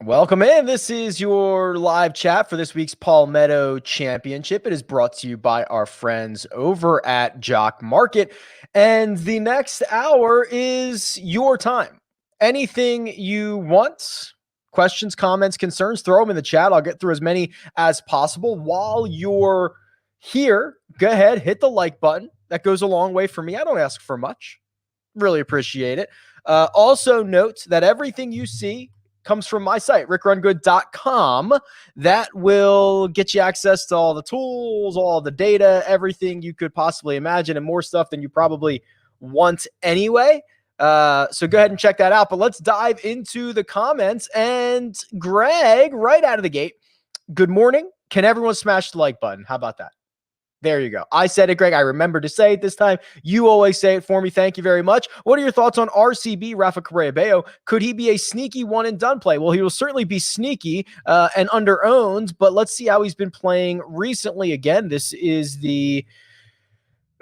Welcome in. This is your live chat for this week's Palmetto Championship. It is brought to you by our friends over at Jock Market. And the next hour is your time. Anything you want, questions, comments, concerns, throw them in the chat. I'll get through as many as possible. While you're here, go ahead, hit the like button. That goes a long way for me. I don't ask for much. Really appreciate it. Also note that everything you see comes from my site, RickRunGood.com. That will get you access to all the tools, all the data, everything you could possibly imagine, and more stuff than you probably want anyway. So go ahead and check that out. But let's dive into the comments. And Greg, right out of the gate, good morning. Can everyone smash the like button? How about that? There you go. I said it, Greg. I remember to say it this time. You always say it for me. Thank you very much. What are your thoughts on RCB, Rafa Cabrera-Bello? Could he be a sneaky one-and-done play? Well, he will certainly be sneaky and under-owned, but let's see how he's been playing recently. Again, this is the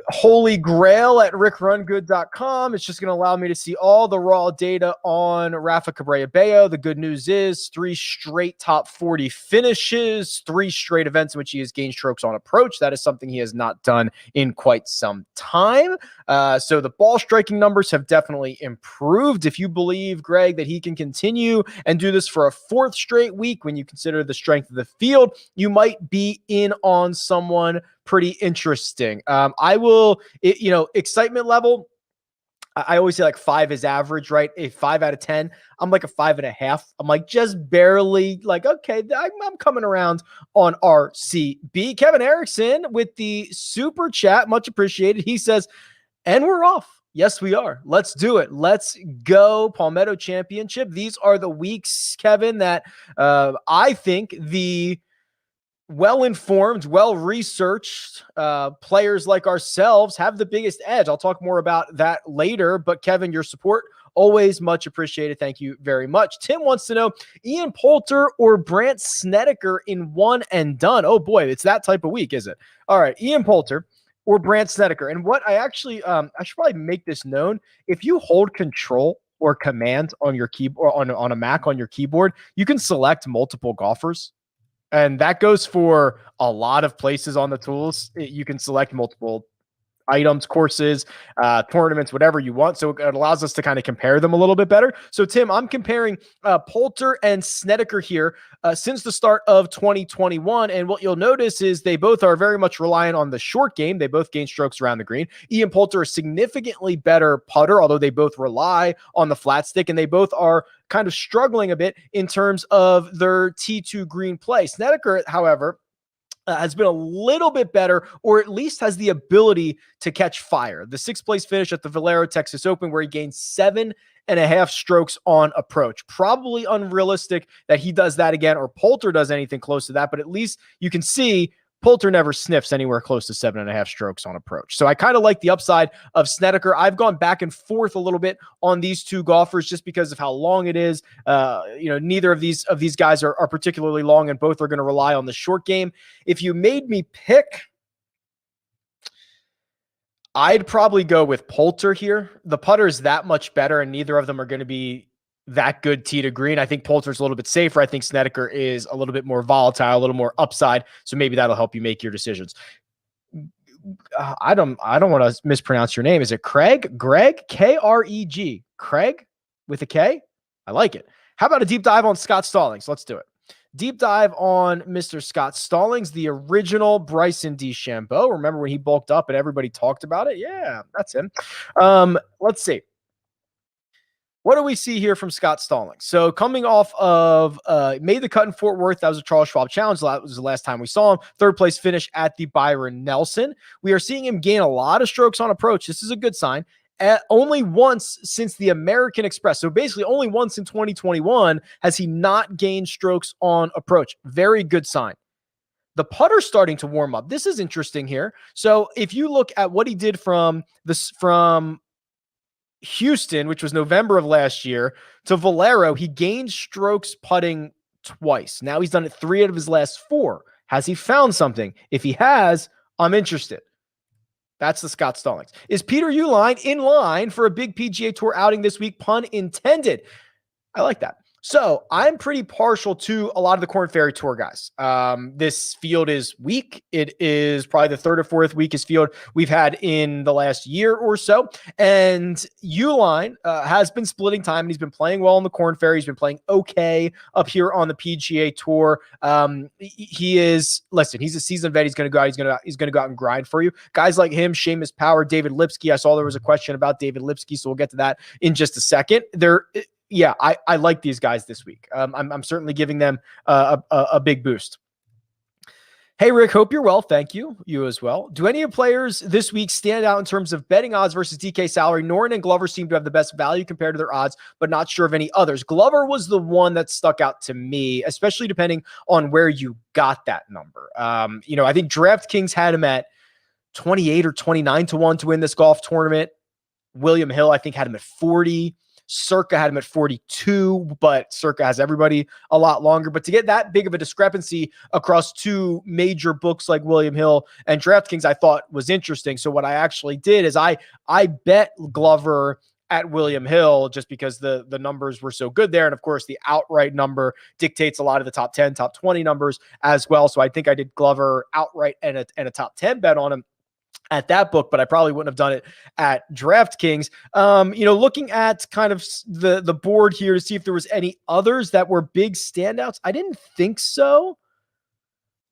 holy grail at RickRunGood.com. It's just going to allow me to see all the raw data on Rafa Cabrera-Bello. The good news is 3 straight top 40 finishes, 3 straight events in which he has gained strokes on approach. That is something he has not done in quite some time. So the ball striking numbers have definitely improved. If you believe, Greg, that he can continue and do this for a 4th straight week, when you consider the strength of the field, you might be in on someone pretty interesting. I will, excitement level, I always say like 5 is average, right? A 5 out of 10. I'm like a 5.5. I'm like just barely like, okay, I'm coming around on RCB. Kevin Erickson with the super chat, much appreciated. He says, and we're off. Yes, we are. Let's do it. Let's go. Palmetto Championship. These are the weeks, Kevin, that I think the well-informed, well-researched players like ourselves have the biggest edge. I'll talk more about that later, but Kevin, your support, always much appreciated. Thank you very much. Tim wants to know, Ian Poulter or Brandt Snedeker in one and done? Oh boy, it's that type of week, is it? All right, Ian Poulter or Brandt Snedeker. And what I actually, I should probably make this known. If you hold control or command on your keyboard, on a Mac on your keyboard, you can select multiple golfers. And that goes for a lot of places on the tools. You can select multiple items, courses, tournaments, whatever you want. So it allows us to kind of compare them a little bit better. So Tim, I'm comparing Poulter and Snedeker here since the start of 2021. And what you'll notice is they both are very much reliant on the short game. They both gain strokes around the green. Ian Poulter is significantly better putter, although they both rely on the flat stick, and they both are kind of struggling a bit in terms of their T2 green play. Snedeker, however, has been a little bit better, or at least has the ability to catch fire. The 6th place finish at the Valero Texas Open, where he gained 7.5 strokes on approach. Probably unrealistic that he does that again, or Poulter does anything close to that, but at least you can see Poulter never sniffs anywhere close to 7.5 strokes on approach. So I kind of like the upside of Snedeker. I've gone back and forth a little bit on these two golfers just because of how long it is. Neither of these guys are particularly long, and both are going to rely on the short game. If you made me pick, I'd probably go with Poulter here. The putter is that much better, and neither of them are going to be that good tee to green. I think Poulter's a little bit safer. I think Snedeker is a little bit more volatile, a little more upside. So maybe that'll help you make your decisions. I don't want to mispronounce your name. Is it Craig? Greg? K-R-E-G. Craig with a K? I like it. How about a deep dive on Scott Stallings? Let's do it. Deep dive on Mr. Scott Stallings, the original Bryson DeChambeau. Remember when he bulked up and everybody talked about it? Yeah, that's him. Let's see. What do we see here from Scott Stallings? So coming off of made the cut in Fort Worth. That was a Charles Schwab Challenge. That was the last time we saw him. 3rd place finish at the Byron Nelson. We are seeing him gain a lot of strokes on approach. This is a good sign. Only once since the American Express. So basically only once in 2021 has he not gained strokes on approach. Very good sign. The putter's starting to warm up. This is interesting here. So if you look at what he did from Houston, which was November of last year, to Valero, he gained strokes putting twice. Now he's done it 3 out of his last 4. Has he found something? If he has, I'm interested. That's the Scott Stallings. Is Peter Uihlein in line for a big PGA Tour outing this week? Pun intended. I like that. So I'm pretty partial to a lot of the Korn Ferry Tour guys. This field is weak. It is probably the third or fourth weakest field we've had in the last year or so. And Uihlein has been splitting time, and he's been playing well on the Korn Ferry. He's been playing okay up here on the PGA Tour. He's a seasoned vet. He's going to go out. He's going to go out and grind for you. Guys like him, Seamus Power, David Lipsky. I saw there was a question about David Lipsky, so we'll get to that in just a second. I like these guys this week. I'm certainly giving them a big boost. Hey, Rick, hope you're well. Thank you. You as well. Do any of players this week stand out in terms of betting odds versus DK salary? Noren and Glover seem to have the best value compared to their odds, but not sure of any others. Glover was the one that stuck out to me, especially depending on where you got that number. I think DraftKings had him at 28 or 29 to 1 to win this golf tournament. William Hill, I think, had him at 40. Circa had him at 42, but Circa has everybody a lot longer. But to get that big of a discrepancy across two major books like William Hill and DraftKings, I thought was interesting. So what I actually did is I bet Glover at William Hill just because the numbers were so good there. And of course, the outright number dictates a lot of the top 10, top 20 numbers as well. So I think I did Glover outright and a top 10 bet on him at that book, but I probably wouldn't have done it at DraftKings. Looking at kind of the board here to see if there was any others that were big standouts. I didn't think so.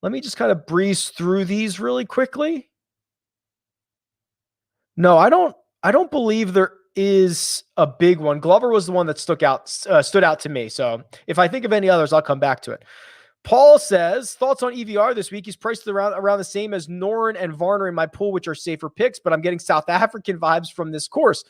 Let me just kind of breeze through these really quickly. No, I don't believe there is a big one. Glover was the one that stood out to me. So if I think of any others, I'll come back to it. Paul says, thoughts on EVR this week? He's priced around the same as Noren and Varner in my pool, which are safer picks, but I'm getting South African vibes from this course.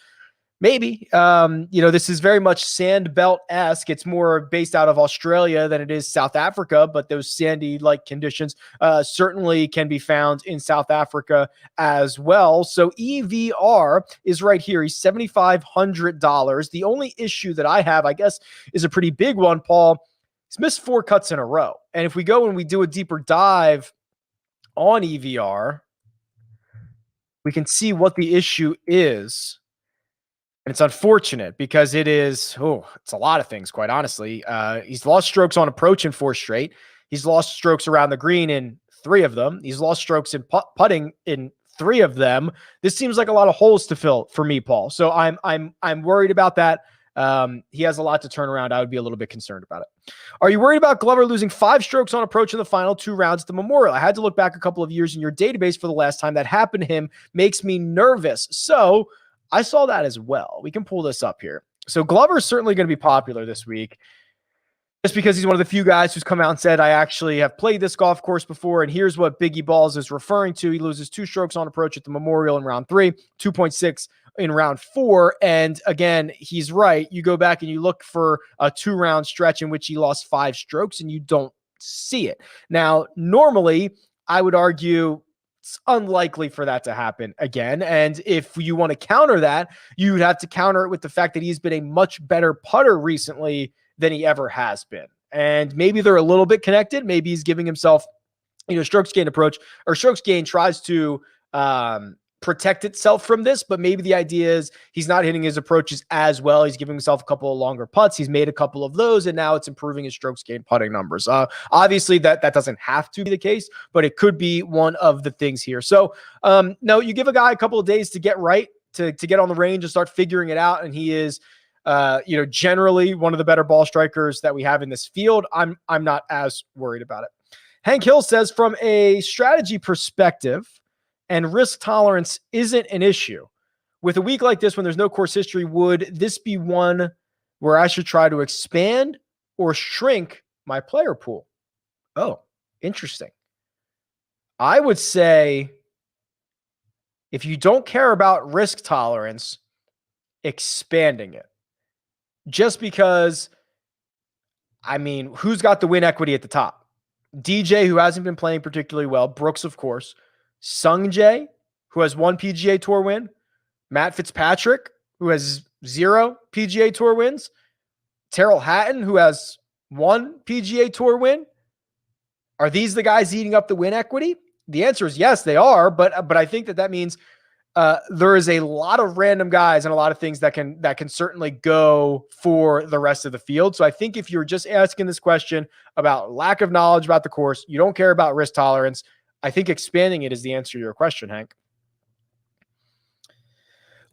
Maybe. This is very much sand belt-esque. It's more based out of Australia than it is South Africa, but those sandy-like conditions certainly can be found in South Africa as well. So EVR is right here. He's $7,500. The only issue that I have, I guess, is a pretty big one, Paul. He's missed 4 cuts in a row. And if we go and we do a deeper dive on EVR, we can see what the issue is. And it's unfortunate because it's a lot of things, quite honestly. He's lost strokes on approach in 4 straight. He's lost strokes around the green in 3 of them. He's lost strokes in putting in 3 of them. This seems like a lot of holes to fill for me, Paul. So I'm worried about that. He has a lot to turn around. I would be a little bit concerned about it. Are you worried about Glover losing 5 strokes on approach in the final 2 rounds at the Memorial? I had to look back a couple of years in your database for the last time that happened to him. Makes me nervous. So I saw that as well. We can pull this up here. So Glover is certainly going to be popular this week just because he's one of the few guys who's come out and said, I actually have played this golf course before, and here's what Biggie Balls is referring to. He loses 2 strokes on approach at the Memorial in round 3, 2.6 in round 4. And again, he's right. You go back and you look for a 2-round stretch in which he lost 5 strokes and you don't see it. Now, normally I would argue it's unlikely for that to happen again. And if you want to counter that, you'd have to counter it with the fact that he's been a much better putter recently than he ever has been. And maybe they're a little bit connected. Maybe he's giving himself, strokes gain approach, or strokes gain tries to protect itself from this, but maybe the idea is he's not hitting his approaches as well. He's giving himself a couple of longer putts. He's made a couple of those, and now it's improving his strokes gain putting numbers. Obviously that doesn't have to be the case, but it could be one of the things here. So no, you give a guy a couple of days to get right, to get on the range and start figuring it out. And he is, generally one of the better ball strikers that we have in this field. I'm not as worried about it. Hank Hill says, from a strategy perspective, and risk tolerance isn't an issue. With a week like this, when there's no course history, would this be one where I should try to expand or shrink my player pool? Oh, interesting. I would say if you don't care about risk tolerance, expanding it. Just because, who's got the win equity at the top? DJ, who hasn't been playing particularly well. Brooks, of course. Sung Jae, who has 1 PGA Tour win. Matt Fitzpatrick, who has 0 PGA Tour wins. Terrell Hatton, who has 1 PGA Tour win. Are these the guys eating up the win equity? The answer is yes, they are. But I think that means there is a lot of random guys and a lot of things that can certainly go for the rest of the field. So I think if you're just asking this question about lack of knowledge about the course, you don't care about risk tolerance, I think expanding it is the answer to your question, Hank.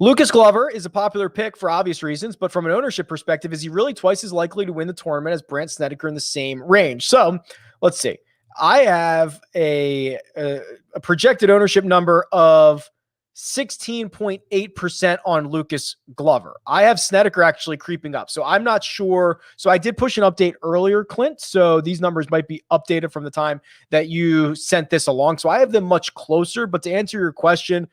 Lucas Glover is a popular pick for obvious reasons, but from an ownership perspective, is he really twice as likely to win the tournament as Brandt Snedeker in the same range? So let's see. I have a projected ownership number of 16.8% on Lucas Glover. I have Snedeker actually creeping up. So I'm not sure. So I did push an update earlier, Clint. So these numbers might be updated from the time that you sent this along. So I have them much closer. But to answer your question,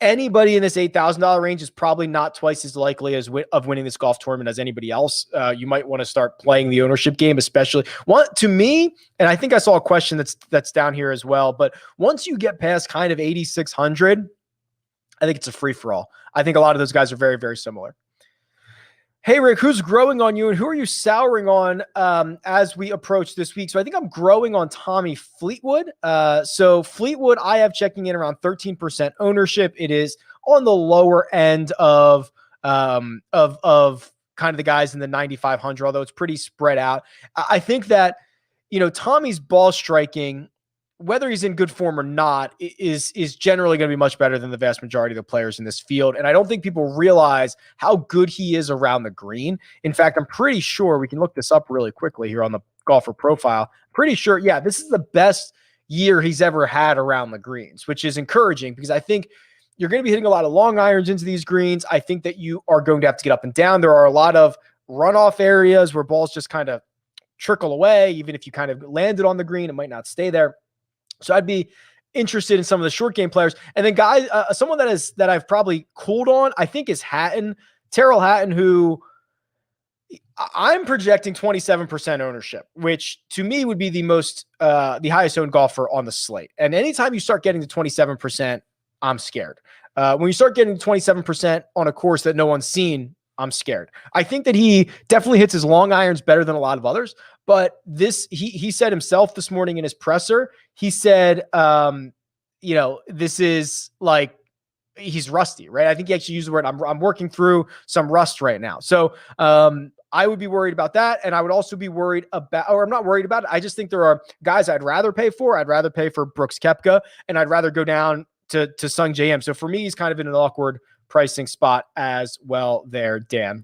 anybody in this $8,000 range is probably not twice as likely as of winning this golf tournament as anybody else. You might want to start playing the ownership game, especially to me. And I think I saw a question that's down here as well. But once you get past kind of 8,600, I think it's a free for all. I think a lot of those guys are very, very similar. Hey, Rick, who's growing on you and who are you souring on as we approach this week? So I think I'm growing on Tommy Fleetwood. So Fleetwood, I have checking in around 13% ownership. It is on the lower end of kind of the guys in the 9,500, although it's pretty spread out. I think that, Tommy's ball striking, whether he's in good form or not, is generally going to be much better than the vast majority of the players in this field. And I don't think people realize how good he is around the green. In fact, I'm pretty sure we can look this up really quickly here on the golfer profile. Pretty sure, this is the best year he's ever had around the greens, which is encouraging because I think you're going to be hitting a lot of long irons into these greens. I think that you are going to have to get up and down. There are a lot of runoff areas where balls just kind of trickle away. Even if you kind of landed on the green, it might not stay there. So I'd be interested in some of the short game players. And then guys, someone that I've probably cooled on, I think is Hatton, Terrell Hatton, who I'm projecting 27% ownership, which to me would be the highest owned golfer on the slate. And anytime you start getting to 27%, I'm scared. When you start getting to 27% on a course that no one's seen, I'm scared. I think that he definitely hits his long irons better than a lot of others. But he said himself this morning in his presser, he said, this is like, he's rusty, right? I think he actually used the word, I'm working through some rust right now. So I would be worried about that. And I would also be worried about, or I'm not worried about it. I just think there are guys I'd rather pay for. I'd rather pay for Brooks Koepka, and I'd rather go down to Sung JM. So for me, he's kind of in an awkward pricing spot as well there, Dan.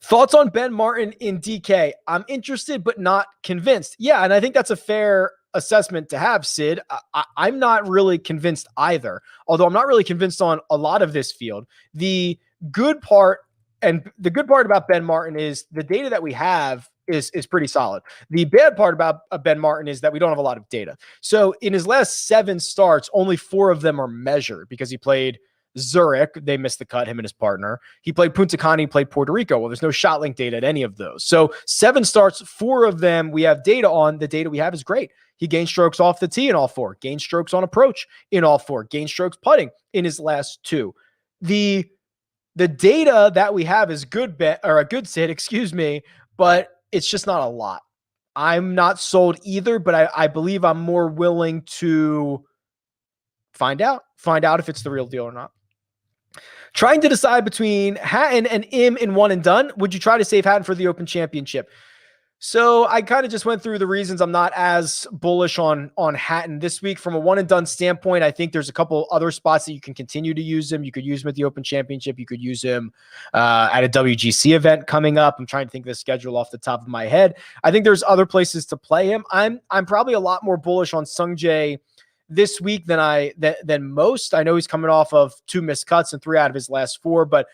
Thoughts on Ben Martin in DK? I'm interested, but not convinced. Yeah, and I think that's a fair assessment to have, Sid. I'm not really convinced either, although I'm not really convinced on a lot of this field. The good part about Ben Martin is the data that we have is pretty solid. The bad part about Ben Martin is that we don't have a lot of data. So in his last 7 starts, only 4 of them are measured because he played Zurich, they missed the cut, him and his partner. He played Punta Cana, he played Puerto Rico. Well, there's no shot link data at any of those. So 7 starts, 4 of them we have data on. The data we have is great. He gained strokes off the tee in all 4, gained strokes on approach in all 4, gained strokes putting in his last 2. The data that we have is good bet or a good sit, but it's just not a lot. I'm not sold either, but I believe I'm more willing to find out if it's the real deal or not. Trying to decide between Hatton and Im in one and done. Would you try to save Hatton for the Open Championship? So I kind of just went through the reasons I'm not as bullish on Hatton this week. From a one and done standpoint, I think there's a couple other spots that you can continue to use him. You could use him at the Open Championship. You could use him at a WGC event coming up. I'm trying to think of the schedule off the top of my head. I think there's other places to play him. I'm probably a lot more bullish on Sungjae this week than most. I know he's coming off of 2 missed cuts and 3 out of his last 4, but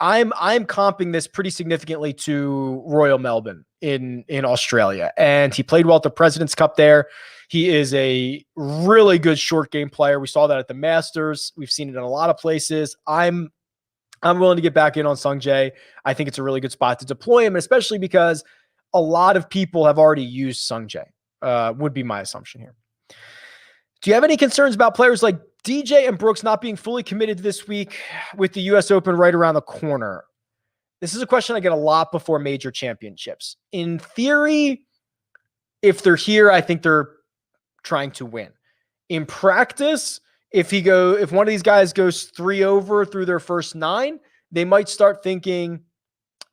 I'm comping this pretty significantly to Royal Melbourne in Australia, and he played well at the President's Cup there. He is a really good short game player. We saw that at the Masters. We've seen it in a lot of places. I'm willing to get back in on Sungjae. I think it's a really good spot to deploy him, especially because a lot of people have already used Sungjae. Would be my assumption here. Do you have any concerns about players like DJ and Brooks not being fully committed this week with the U.S. Open right around the corner? This is a question I get a lot before major championships. In theory, if they're here, I think they're trying to win. In practice, if one of these guys goes 3 over through their first 9, they might start thinking,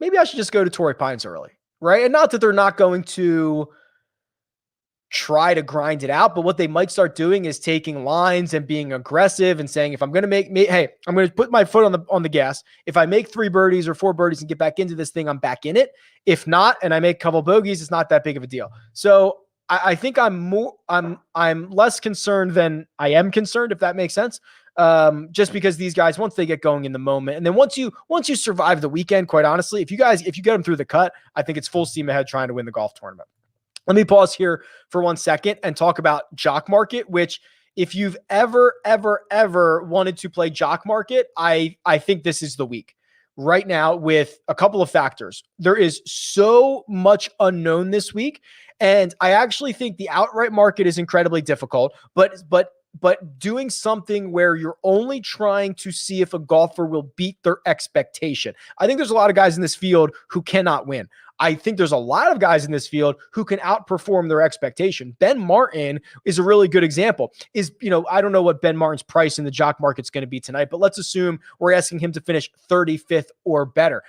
maybe I should just go to Torrey Pines early, right? And not that they're not going to try to grind it out, but what they might start doing is taking lines and being aggressive and saying, if I'm going to I'm going to put my foot on the gas. If I make 3 birdies or 4 birdies and get back into this thing, I'm back in it. If not, and I make a couple bogeys, it's not that big of a deal. So I think I'm less concerned than I am concerned, if that makes sense. Just because these guys, once they get going in the moment, and then once you survive the weekend, quite honestly, if you get them through the cut, I think it's full steam ahead trying to win the golf tournament. Let me pause here for 1 second and talk about Jock Market, which if you've ever wanted to play Jock Market, I think this is the week right now with a couple of factors. There is so much unknown this week. And I actually think the outright market is incredibly difficult, but doing something where you're only trying to see if a golfer will beat their expectation. I think there's a lot of guys in this field who cannot win. I think there's a lot of guys in this field who can outperform their expectation. Ben Martin is a really good example. I don't know what Ben Martin's price in the Jock Market's going to be tonight, but let's assume we're asking him to finish 35th or better.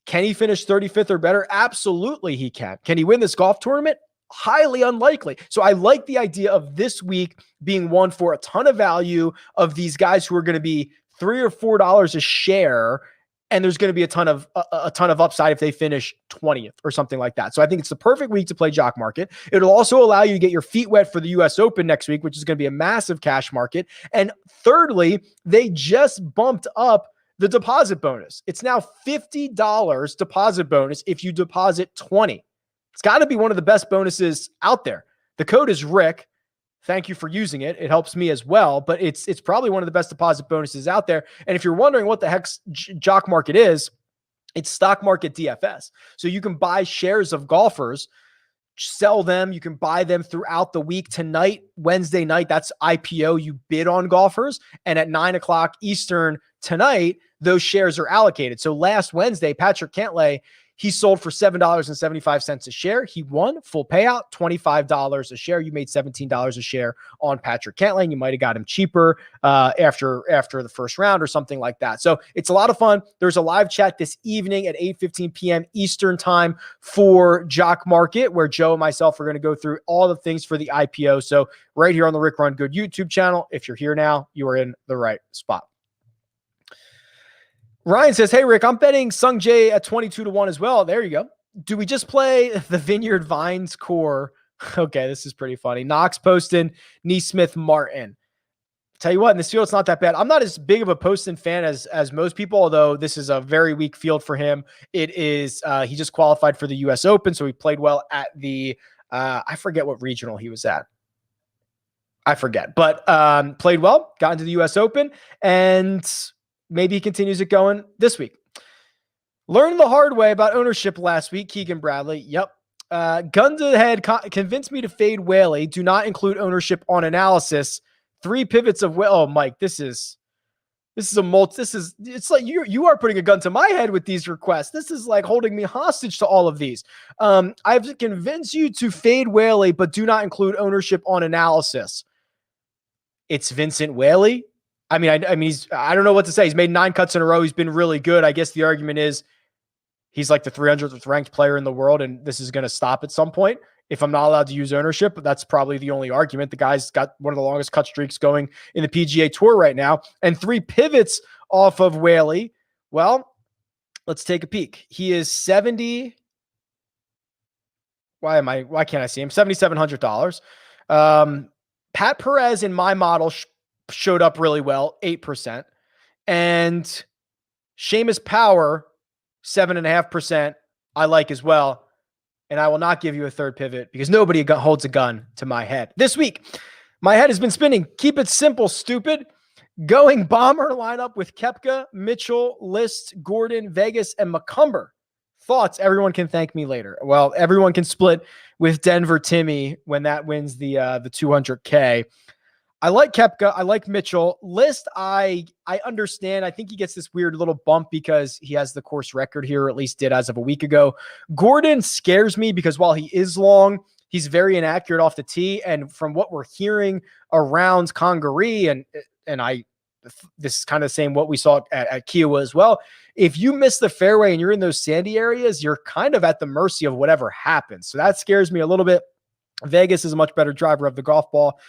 Can he finish 35th or better? Absolutely he can. Can he win this golf tournament? Highly unlikely. So I like the idea of this week being one for a ton of value of these guys who are going to be $3 or $4 a share. And there's going to be a ton of upside if they finish 20th or something like that. So I think it's the perfect week to play Jock Market. It'll also allow you to get your feet wet for the US Open next week, which is going to be a massive cash market. And thirdly, they just bumped up the deposit bonus. It's now $50 deposit bonus if you deposit 20. It's got to be one of the best bonuses out there. The code is Rick. Thank you for using it. It helps me as well, but it's probably one of the best deposit bonuses out there. And if you're wondering what the heck Jock Market is, it's stock market DFS. So you can buy shares of golfers, sell them. You can buy them throughout the week. Tonight, Wednesday night, that's IPO. You bid on golfers. And at 9:00 Eastern tonight, those shares are allocated. So last Wednesday, Patrick Cantlay, he sold for $7.75 a share. He won full payout, $25 a share. You made $17 a share on Patrick Cantlay. You might have got him cheaper after the first round or something like that. So it's a lot of fun. There's a live chat this evening at 8:15 p.m. Eastern time for Jock Market, where Joe and myself are going to go through all the things for the IPO. So right here on the Rick Run Good YouTube channel, if you're here now, you are in the right spot. Ryan says, hey, Rick, I'm betting Sung Jae at 22-1 as well. There you go. Do we just play the Vineyard Vines core? Okay, this is pretty funny. Knox, Poston, Neesmith, Martin. Tell you what, in this field, it's not that bad. I'm not as big of a Poston fan as most people, although this is a very weak field for him. It is, he just qualified for the US Open, so he played well at the, I forget what regional he was at. I forget, but played well, got into the US Open, and maybe he continues it going this week. Learned the hard way about ownership last week. Keegan Bradley. Yep. Gun to the head. Convinced me to fade Whaley. Do not include ownership on analysis. 3 pivots of Whaley. Oh, Mike, it's like you are putting a gun to my head with these requests. This is like holding me hostage to all of these. I've convinced you to fade Whaley, but do not include ownership on analysis. It's Vincent Whaley. I mean, I don't know what to say. He's made 9 cuts in a row. He's been really good. I guess the argument is he's like the 300th ranked player in the world, and this is going to stop at some point if I'm not allowed to use ownership. But that's probably the only argument. The guy's got one of the longest cut streaks going in the PGA Tour right now, and 3 pivots off of Whaley. Well, let's take a peek. He is 70. Why can't I see him? $7,700. Pat Perez in my model showed up really well, 8%. And Seamus Power, 7.5%, I like as well. And I will not give you a third pivot because nobody holds a gun to my head. This week, my head has been spinning. Keep it simple, stupid. Going bomber lineup with Koepka, Mitchell, List, Gordon, Vegas, and McCumber. Thoughts? Everyone can thank me later. Well, everyone can split with Denver Timmy when that wins the 200K. I like Koepka. I like Mitchell. List, I understand. I think he gets this weird little bump because he has the course record here, or at least did as of a week ago. Gordon scares me because while he is long, He's very inaccurate off the tee. And from what we're hearing around Congaree, and this is kind of saying what we saw at Kiowa as well. If you miss the fairway and you're in those sandy areas, you're kind of at the mercy of whatever happens. So that scares me a little bit. Vegas is a much better driver of the golf ball.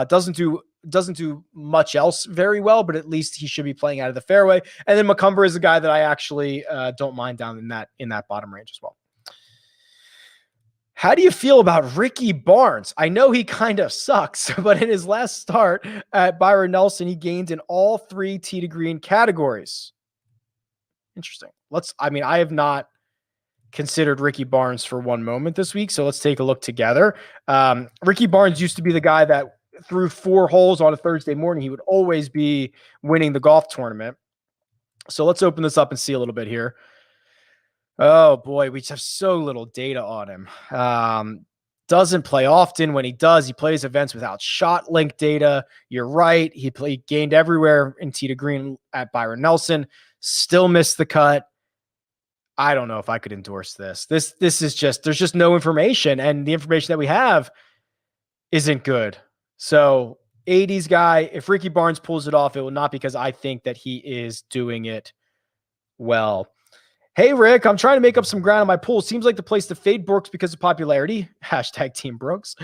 Doesn't do much else very well, but at least he should be playing out of the fairway. And then McCumber is a guy that I actually don't mind down in that bottom range as well. How do you feel about Ricky Barnes? I know he kind of sucks, but in his last start at Byron Nelson, he gained in all 3 tee to green categories. Interesting. I have not considered Ricky Barnes for one moment this week, so let's take a look together. Ricky Barnes used to be the guy that through 4 holes on a Thursday morning, he would always be winning the golf tournament. So let's open this up and see a little bit here. Oh boy, we just have so little data on him. Doesn't play often. When he does, he plays events without shot link data. You're right. He gained everywhere in tee to green at Byron Nelson. Still missed the cut. I don't know if I could endorse this. This is just, there's just no information, and the information that we have isn't good. So 80s guy, if Ricky Barnes pulls it off, it will not because I think that he is doing it well. Hey, Rick, I'm trying to make up some ground on my pool. Seems like the place to fade Brooks because of popularity. Hashtag Team Brooks.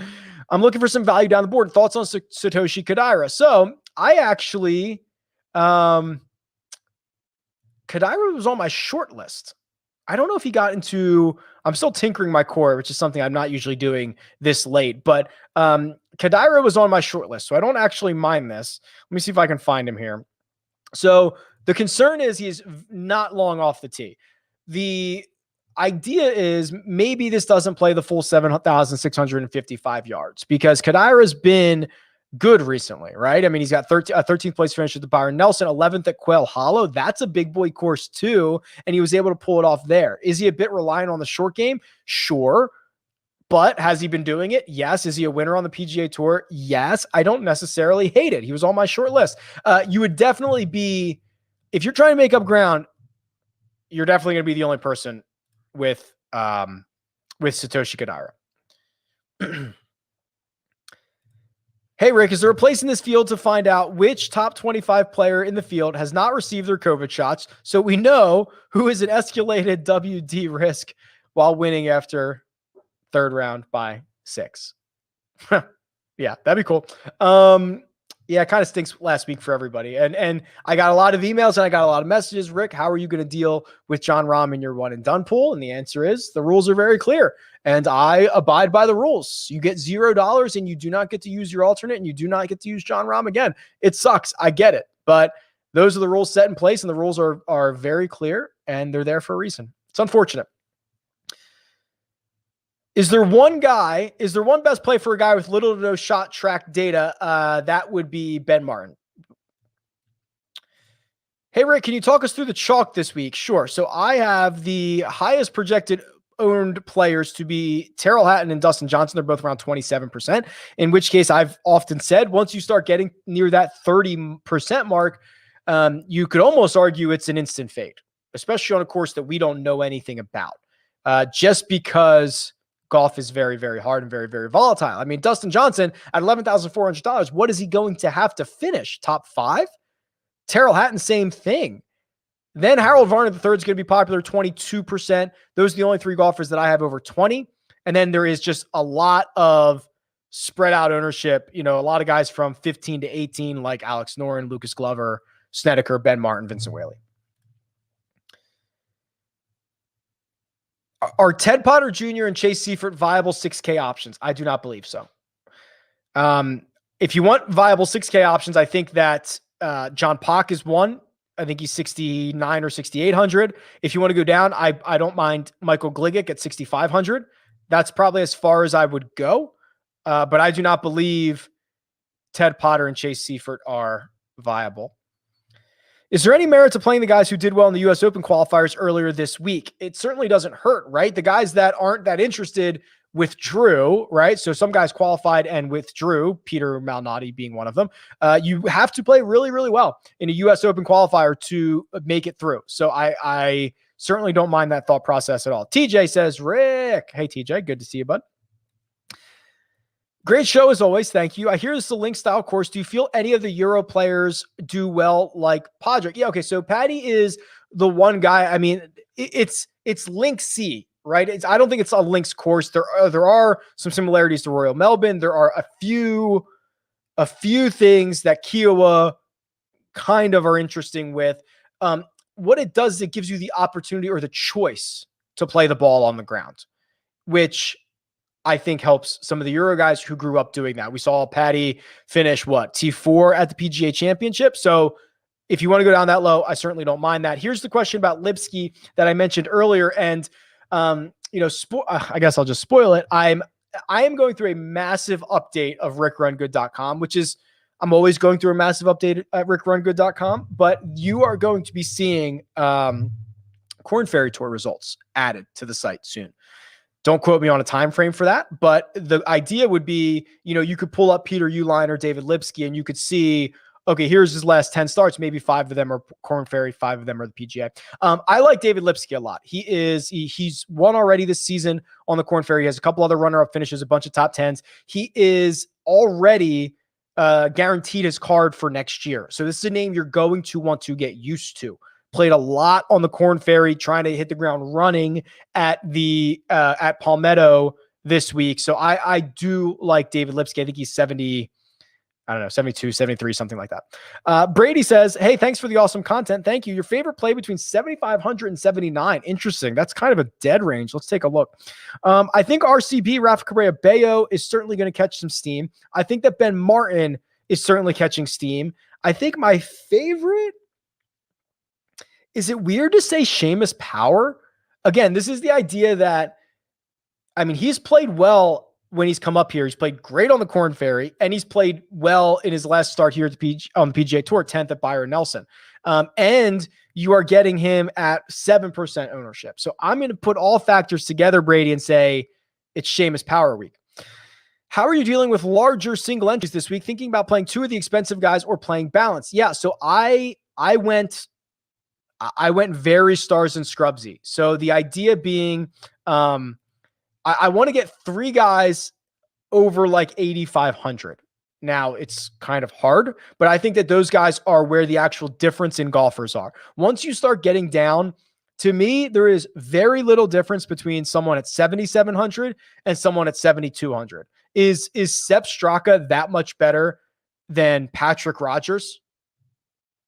I'm looking for some value down the board. Thoughts on Satoshi Kodaira? So I actually, Kodaira was on my short list. I don't know if he got into, I'm still tinkering my core, which is something I'm not usually doing this late, but Kodaira was on my short list. So I don't actually mind this. Let me see if I can find him here. So the concern is he's not long off the tee. The idea is maybe this doesn't play the full 7,655 yards because Kodaira's been good recently, right? I mean, he's got a 13th place finish at the Byron Nelson, 11th at Quail Hollow. That's a big boy course too, and he was able to pull it off there. Is he a bit reliant on the short game? Sure. But has he been doing it? Yes. Is he a winner on the PGA Tour? Yes. I don't necessarily hate it. He was on my short list. You would definitely be, if you're trying to make up ground, you're definitely going to be the only person with Satoshi Kodaira. Hey, Rick, is there a place in this field to find out which top 25 player in the field has not received their COVID shots so we know who is an escalated WD risk while winning after third round by 6? Yeah, that'd be cool. Yeah, it kind of stinks last week for everybody. And I got a lot of emails and I got a lot of messages. Rick, how are you going to deal with Jon Rahm in your one and done pool? And the answer is the rules are very clear. And I abide by the rules. You get $0 and you do not get to use your alternate and you do not get to use Jon Rahm again. It sucks. I get it. But those are the rules set in place and the rules are very clear and they're there for a reason. It's unfortunate. Is there one best play for a guy with little to no shot track data? That would be Ben Martin. Hey, Rick, can you talk us through the chalk this week? Sure. So I have the highest projected owned players to be Terrell Hatton and Dustin Johnson. They're both around 27%, in which case I've often said, once you start getting near that 30% mark, you could almost argue it's an instant fade, especially on a course that we don't know anything about, just because golf is very, very hard and very, very volatile. I mean, Dustin Johnson at $11,400, what is he going to have to finish? Top 5? Terrell Hatton, same thing. Then Harold Varner III is going to be popular, 22%. Those are the only 3 golfers that I have over 20. And then there is just a lot of spread out ownership. You know, a lot of guys from 15 to 18, like Alex Noren, Lucas Glover, Snedeker, Ben Martin, Vincent Whaley. Are Ted Potter Jr. and Chase Seifert viable 6K options? I do not believe so. If you want viable 6K options, I think that John Pock is one. I think he's 6,900 or 6,800. If you want to go down, I don't mind Michael Gligic at 6,500. That's probably as far as I would go. But I do not believe Ted Potter and Chase Seifert are viable. Is there any merit to playing the guys who did well in the U.S. Open qualifiers earlier this week? It certainly doesn't hurt, right? The guys that aren't that interested withdrew, right? So some guys qualified and withdrew, Peter Malnati being one of them. You have to play really, really well in a U.S. Open qualifier to make it through. So I certainly don't mind that thought process at all. TJ says, Rick. Hey, TJ, good to see you, bud. Great show as always. Thank you. I hear this is a link style course. Do you feel any of the Euro players do well like Padraig? Yeah. Okay. So Patty is the one guy. I mean, it's link C, right? I don't think it's a links course. There are some similarities to Royal Melbourne. There are a few things that Kiowa kind of are interesting with. What it does is it gives you the opportunity or the choice to play the ball on the ground, which I think helps some of the Euro guys who grew up doing that. We saw Patty finish T4 at the PGA Championship. So if you want to go down that low, I certainly don't mind that. Here's the question about Lipsky that I mentioned earlier. And, I guess I'll just spoil it. I am going through a massive update of RickRunGood.com, which is, I'm always going through a massive update at RickRunGood.com, but you are going to be seeing Corn Ferry Tour results added to the site soon. Don't quote me on a time frame for that, but the idea would be, you could pull up Peter Uihlein or David Lipsky and you could see, okay, here's his last 10 starts. Maybe 5 of them are Corn Ferry, 5 of them are the PGA. I like David Lipsky a lot. He's won already this season on the Corn Ferry. He has a couple other runner-up finishes, a bunch of top 10s. He is already guaranteed his card for next year. So this is a name you're going to want to get used to. Played a lot on the Corn Ferry, trying to hit the ground running at Palmetto this week. So I do like David Lipsky. I think he's 70, 72, 73, something like that. Brady says, hey, thanks for the awesome content. Thank you. Your favorite play between 7,500 and 79. Interesting. That's kind of a dead range. Let's take a look. I think RCB, Rafa Cabrera Bello, is certainly going to catch some steam. I think that Ben Martin is certainly catching steam. I think my favorite, is it weird to say Seamus Power? Again, this is the idea that, he's played well when he's come up here. He's played great on the Corn Ferry, and he's played well in his last start here at on the PGA Tour, 10th at Byron Nelson. And you are getting him at 7% ownership. So I'm going to put all factors together, Brady, and say it's Seamus Power week. How are you dealing with larger single entries this week? Thinking about playing 2 of the expensive guys or playing balance? Yeah, so I went very stars and scrubsy. So the idea being, I want to get 3 guys over like 8,500. Now it's kind of hard, but I think that those guys are where the actual difference in golfers are. Once you start getting down, to me, there is very little difference between someone at 7,700 and someone at 7,200. Is Sepp Straka that much better than Patrick Rogers?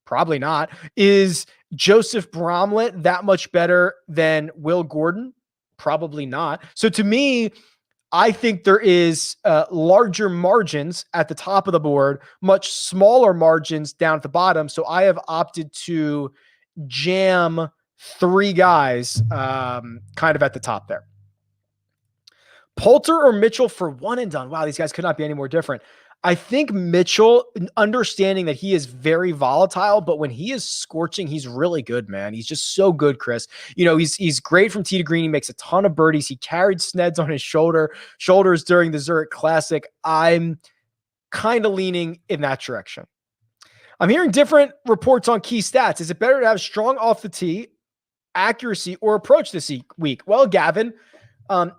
Probably not. Is Joseph Bromlett that much better than Will Gordon? Probably not. So to me, I think there is larger margins at the top of the board, much smaller margins down at the bottom. So I have opted to jam 3 guys kind of at the top there. Poulter or Mitchell for one and done. Wow, these guys could not be any more different. I think Mitchell, understanding that he is very volatile, but when he is scorching, he's really good, man. He's just so good, Chris. He's great from tee to green. He makes a ton of birdies. He carried Sneds on his shoulders during the Zurich Classic. I'm kind of leaning in that direction. I'm hearing different reports on key stats. Is it better to have strong off the tee, accuracy, or approach this week? Well, Gavin,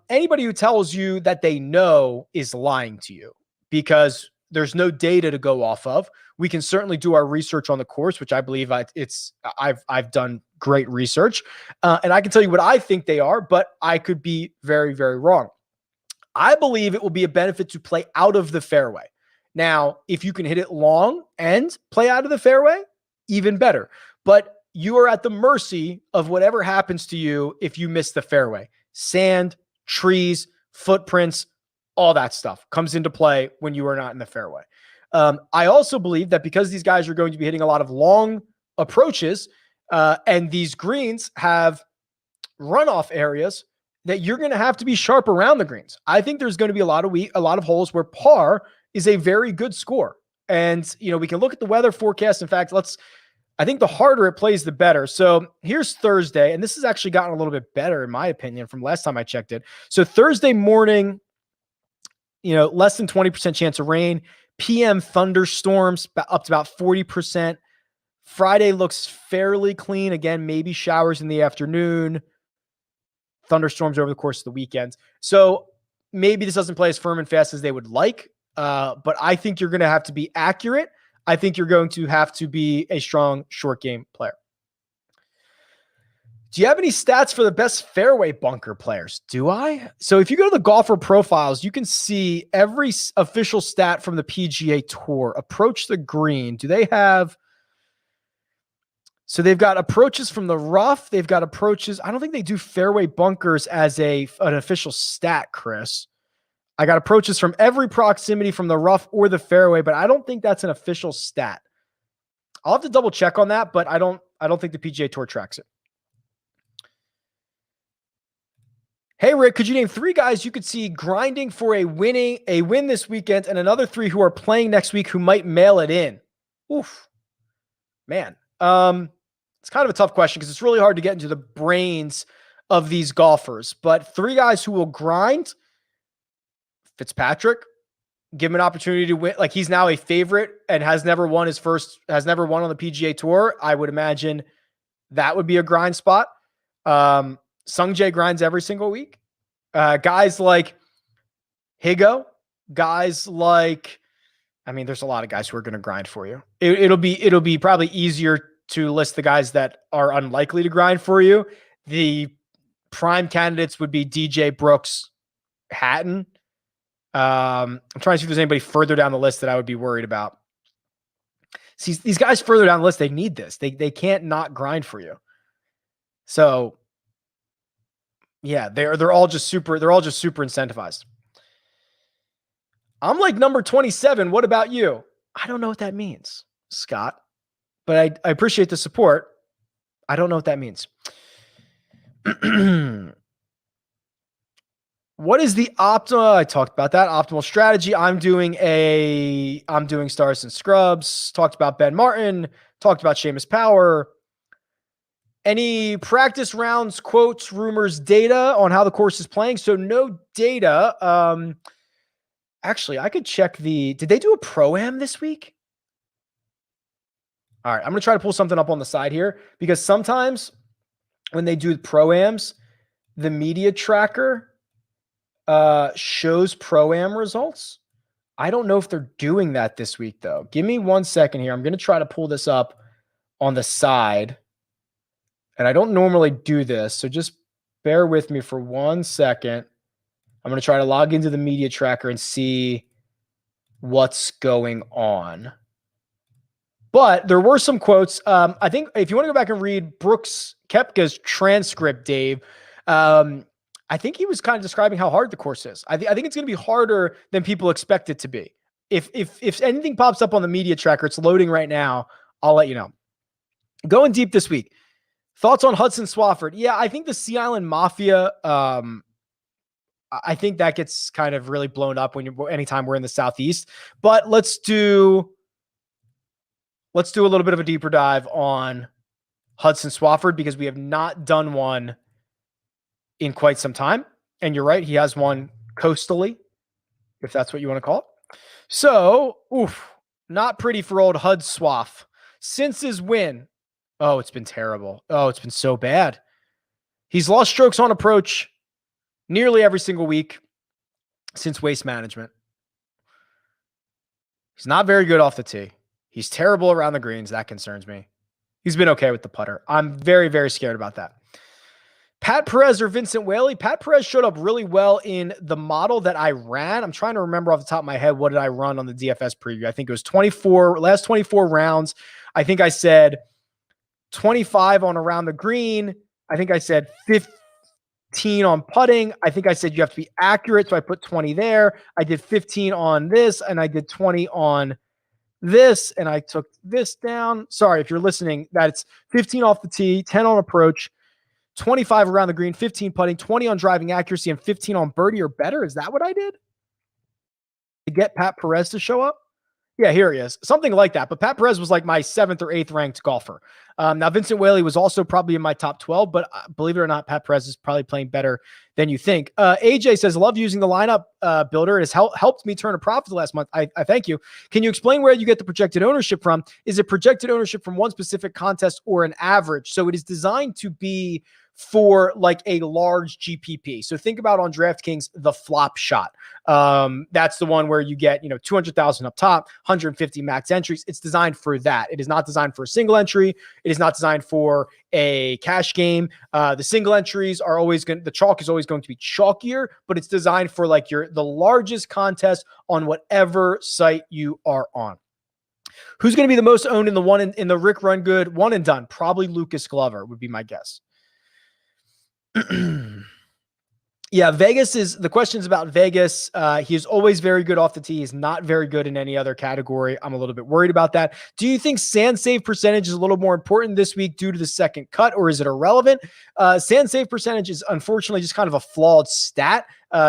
anybody who tells you that they know is lying to you, because there's no data to go off of. We can certainly do our research on the course, which I believe I've done great research. And I can tell you what I think they are, but I could be very, very wrong. I believe it will be a benefit to play out of the fairway. Now, if you can hit it long and play out of the fairway, even better. But you are at the mercy of whatever happens to you if you miss the fairway. Sand, trees, footprints, all that stuff comes into play when you are not in the fairway. I also believe that because these guys are going to be hitting a lot of long approaches and these greens have runoff areas, that you're going to have to be sharp around the greens. I think there's going to be a lot of holes where par is a very good score. And, we can look at the weather forecast. In fact, I think the harder it plays, the better. So here's Thursday, and this has actually gotten a little bit better, in my opinion, from last time I checked it. So Thursday morning, less than 20% chance of rain. PM thunderstorms up to about 40%. Friday looks fairly clean. Again, maybe showers in the afternoon. Thunderstorms over the course of the weekend. So maybe this doesn't play as firm and fast as they would like, but I think you're going to have to be accurate. I think you're going to have to be a strong short game player. Do you have any stats for the best fairway bunker players? Do I? So if you go to the golfer profiles, you can see every official stat from the PGA Tour. Approach the green. Do they have... So they've got approaches from the rough. They've got approaches. I don't think they do fairway bunkers as an official stat, Chris. I got approaches from every proximity from the rough or the fairway, but I don't think that's an official stat. I'll have to double check on that, but I don't think the PGA Tour tracks it. Hey, Rick, could you name 3 guys you could see grinding for a win this weekend and another 3 who are playing next week who might mail it in? Oof, man. It's kind of a tough question because it's really hard to get into the brains of these golfers, but 3 guys who will grind. Fitzpatrick, give him an opportunity to win. Like, he's now a favorite and has never won on the PGA Tour. I would imagine that would be a grind spot. Sungjae grinds every single week. Guys like Higo, guys like, I mean, there's a lot of guys who are going to grind for you. It'll be probably easier to list the guys that are unlikely to grind for you. The prime candidates would be DJ, Brooks, Hatton. I'm trying to see if there's anybody further down the list that I would be worried about. See, these guys further down the list, they need this. They can't not grind for you. So yeah, they're all just super incentivized. I'm like number 27. What about you? I don't know what that means, Scott, but I appreciate the support. I don't know what that means. What is the optimal? I talked about that optimal strategy. I'm doing Stars and Scrubs. Talked about Ben Martin. Talked about Seamus Power. Any practice rounds, quotes, rumors, data on how the course is playing? So no data. Actually, I could check did they do a Pro-Am this week? All right, I'm going to try to pull something up on the side here because sometimes when they do Pro-Ams, the media tracker shows Pro-Am results. I don't know if they're doing that this week, though. Give me 1 second here. I'm going to try to pull this up on the side. And I don't normally do this, so just bear with me for 1 second. I'm going to try to log into the media tracker and see what's going on. But there were some quotes. I think if you want to go back and read Brooks Koepka's transcript, Dave, I think he was kind of describing how hard the course is. I think it's going to be harder than people expect it to be. If anything pops up on the media tracker, it's loading right now. I'll let you know. Going deep this week. Thoughts on Hudson Swafford? Yeah, I think the Sea Island Mafia, I think that gets kind of really blown up anytime we're in the Southeast. But let's do a little bit of a deeper dive on Hudson Swafford because we have not done one in quite some time. And you're right, he has one coastally, if that's what you want to call it. So, not pretty for old Hud Swaff. Since his win, oh, it's been terrible. Oh, it's been so bad. He's lost strokes on approach nearly every single week since Waste Management. He's not very good off the tee. He's terrible around the greens. That concerns me. He's been okay with the putter. I'm very, very scared about that. Pat Perez or Vincent Whaley? Pat Perez showed up really well in the model that I ran. I'm trying to remember off the top of my head, what did I run on the DFS preview? I think it was last 24 rounds. I think I said 25 on around the green. I think I said 15 on putting. I think I said you have to be accurate, so I put 20 there. I did 15 on this, and I did 20 on this, and I took this down. Sorry, if you're listening, that's 15 off the tee, 10 on approach, 25 around the green, 15 putting, 20 on driving accuracy, and 15 on birdie or better. Is that what I did? To get Pat Perez to show up? Yeah, here he is. Something like that. But Pat Perez was like my 7th or 8th ranked golfer. Now, Vincent Whaley was also probably in my top 12, but believe it or not, Pat Perez is probably playing better than you think. AJ says, love using the lineup builder. It has helped me turn a profit last month. I thank you. Can you explain where you get the projected ownership from? Is it projected ownership from one specific contest or an average? So it is designed to be for like a large GPP. So think about on DraftKings, the flop shot. That's the one where you get, 200,000 up top, 150 max entries. It's designed for that. It is not designed for a single entry. It is not designed for a cash game. The single entries are always the chalk is always going to be chalkier, but it's designed for like the largest contest on whatever site you are on. Who's going to be the most owned in the Rick Run Good one and done? Probably Lucas Glover would be my guess. Yeah, the question's about Vegas. He is always very good off the tee. He's not very good in any other category. I'm a little bit worried about that. Do you think sand save percentage is a little more important this week due to the second cut, or is it irrelevant? Sand save percentage is unfortunately just kind of a flawed stat.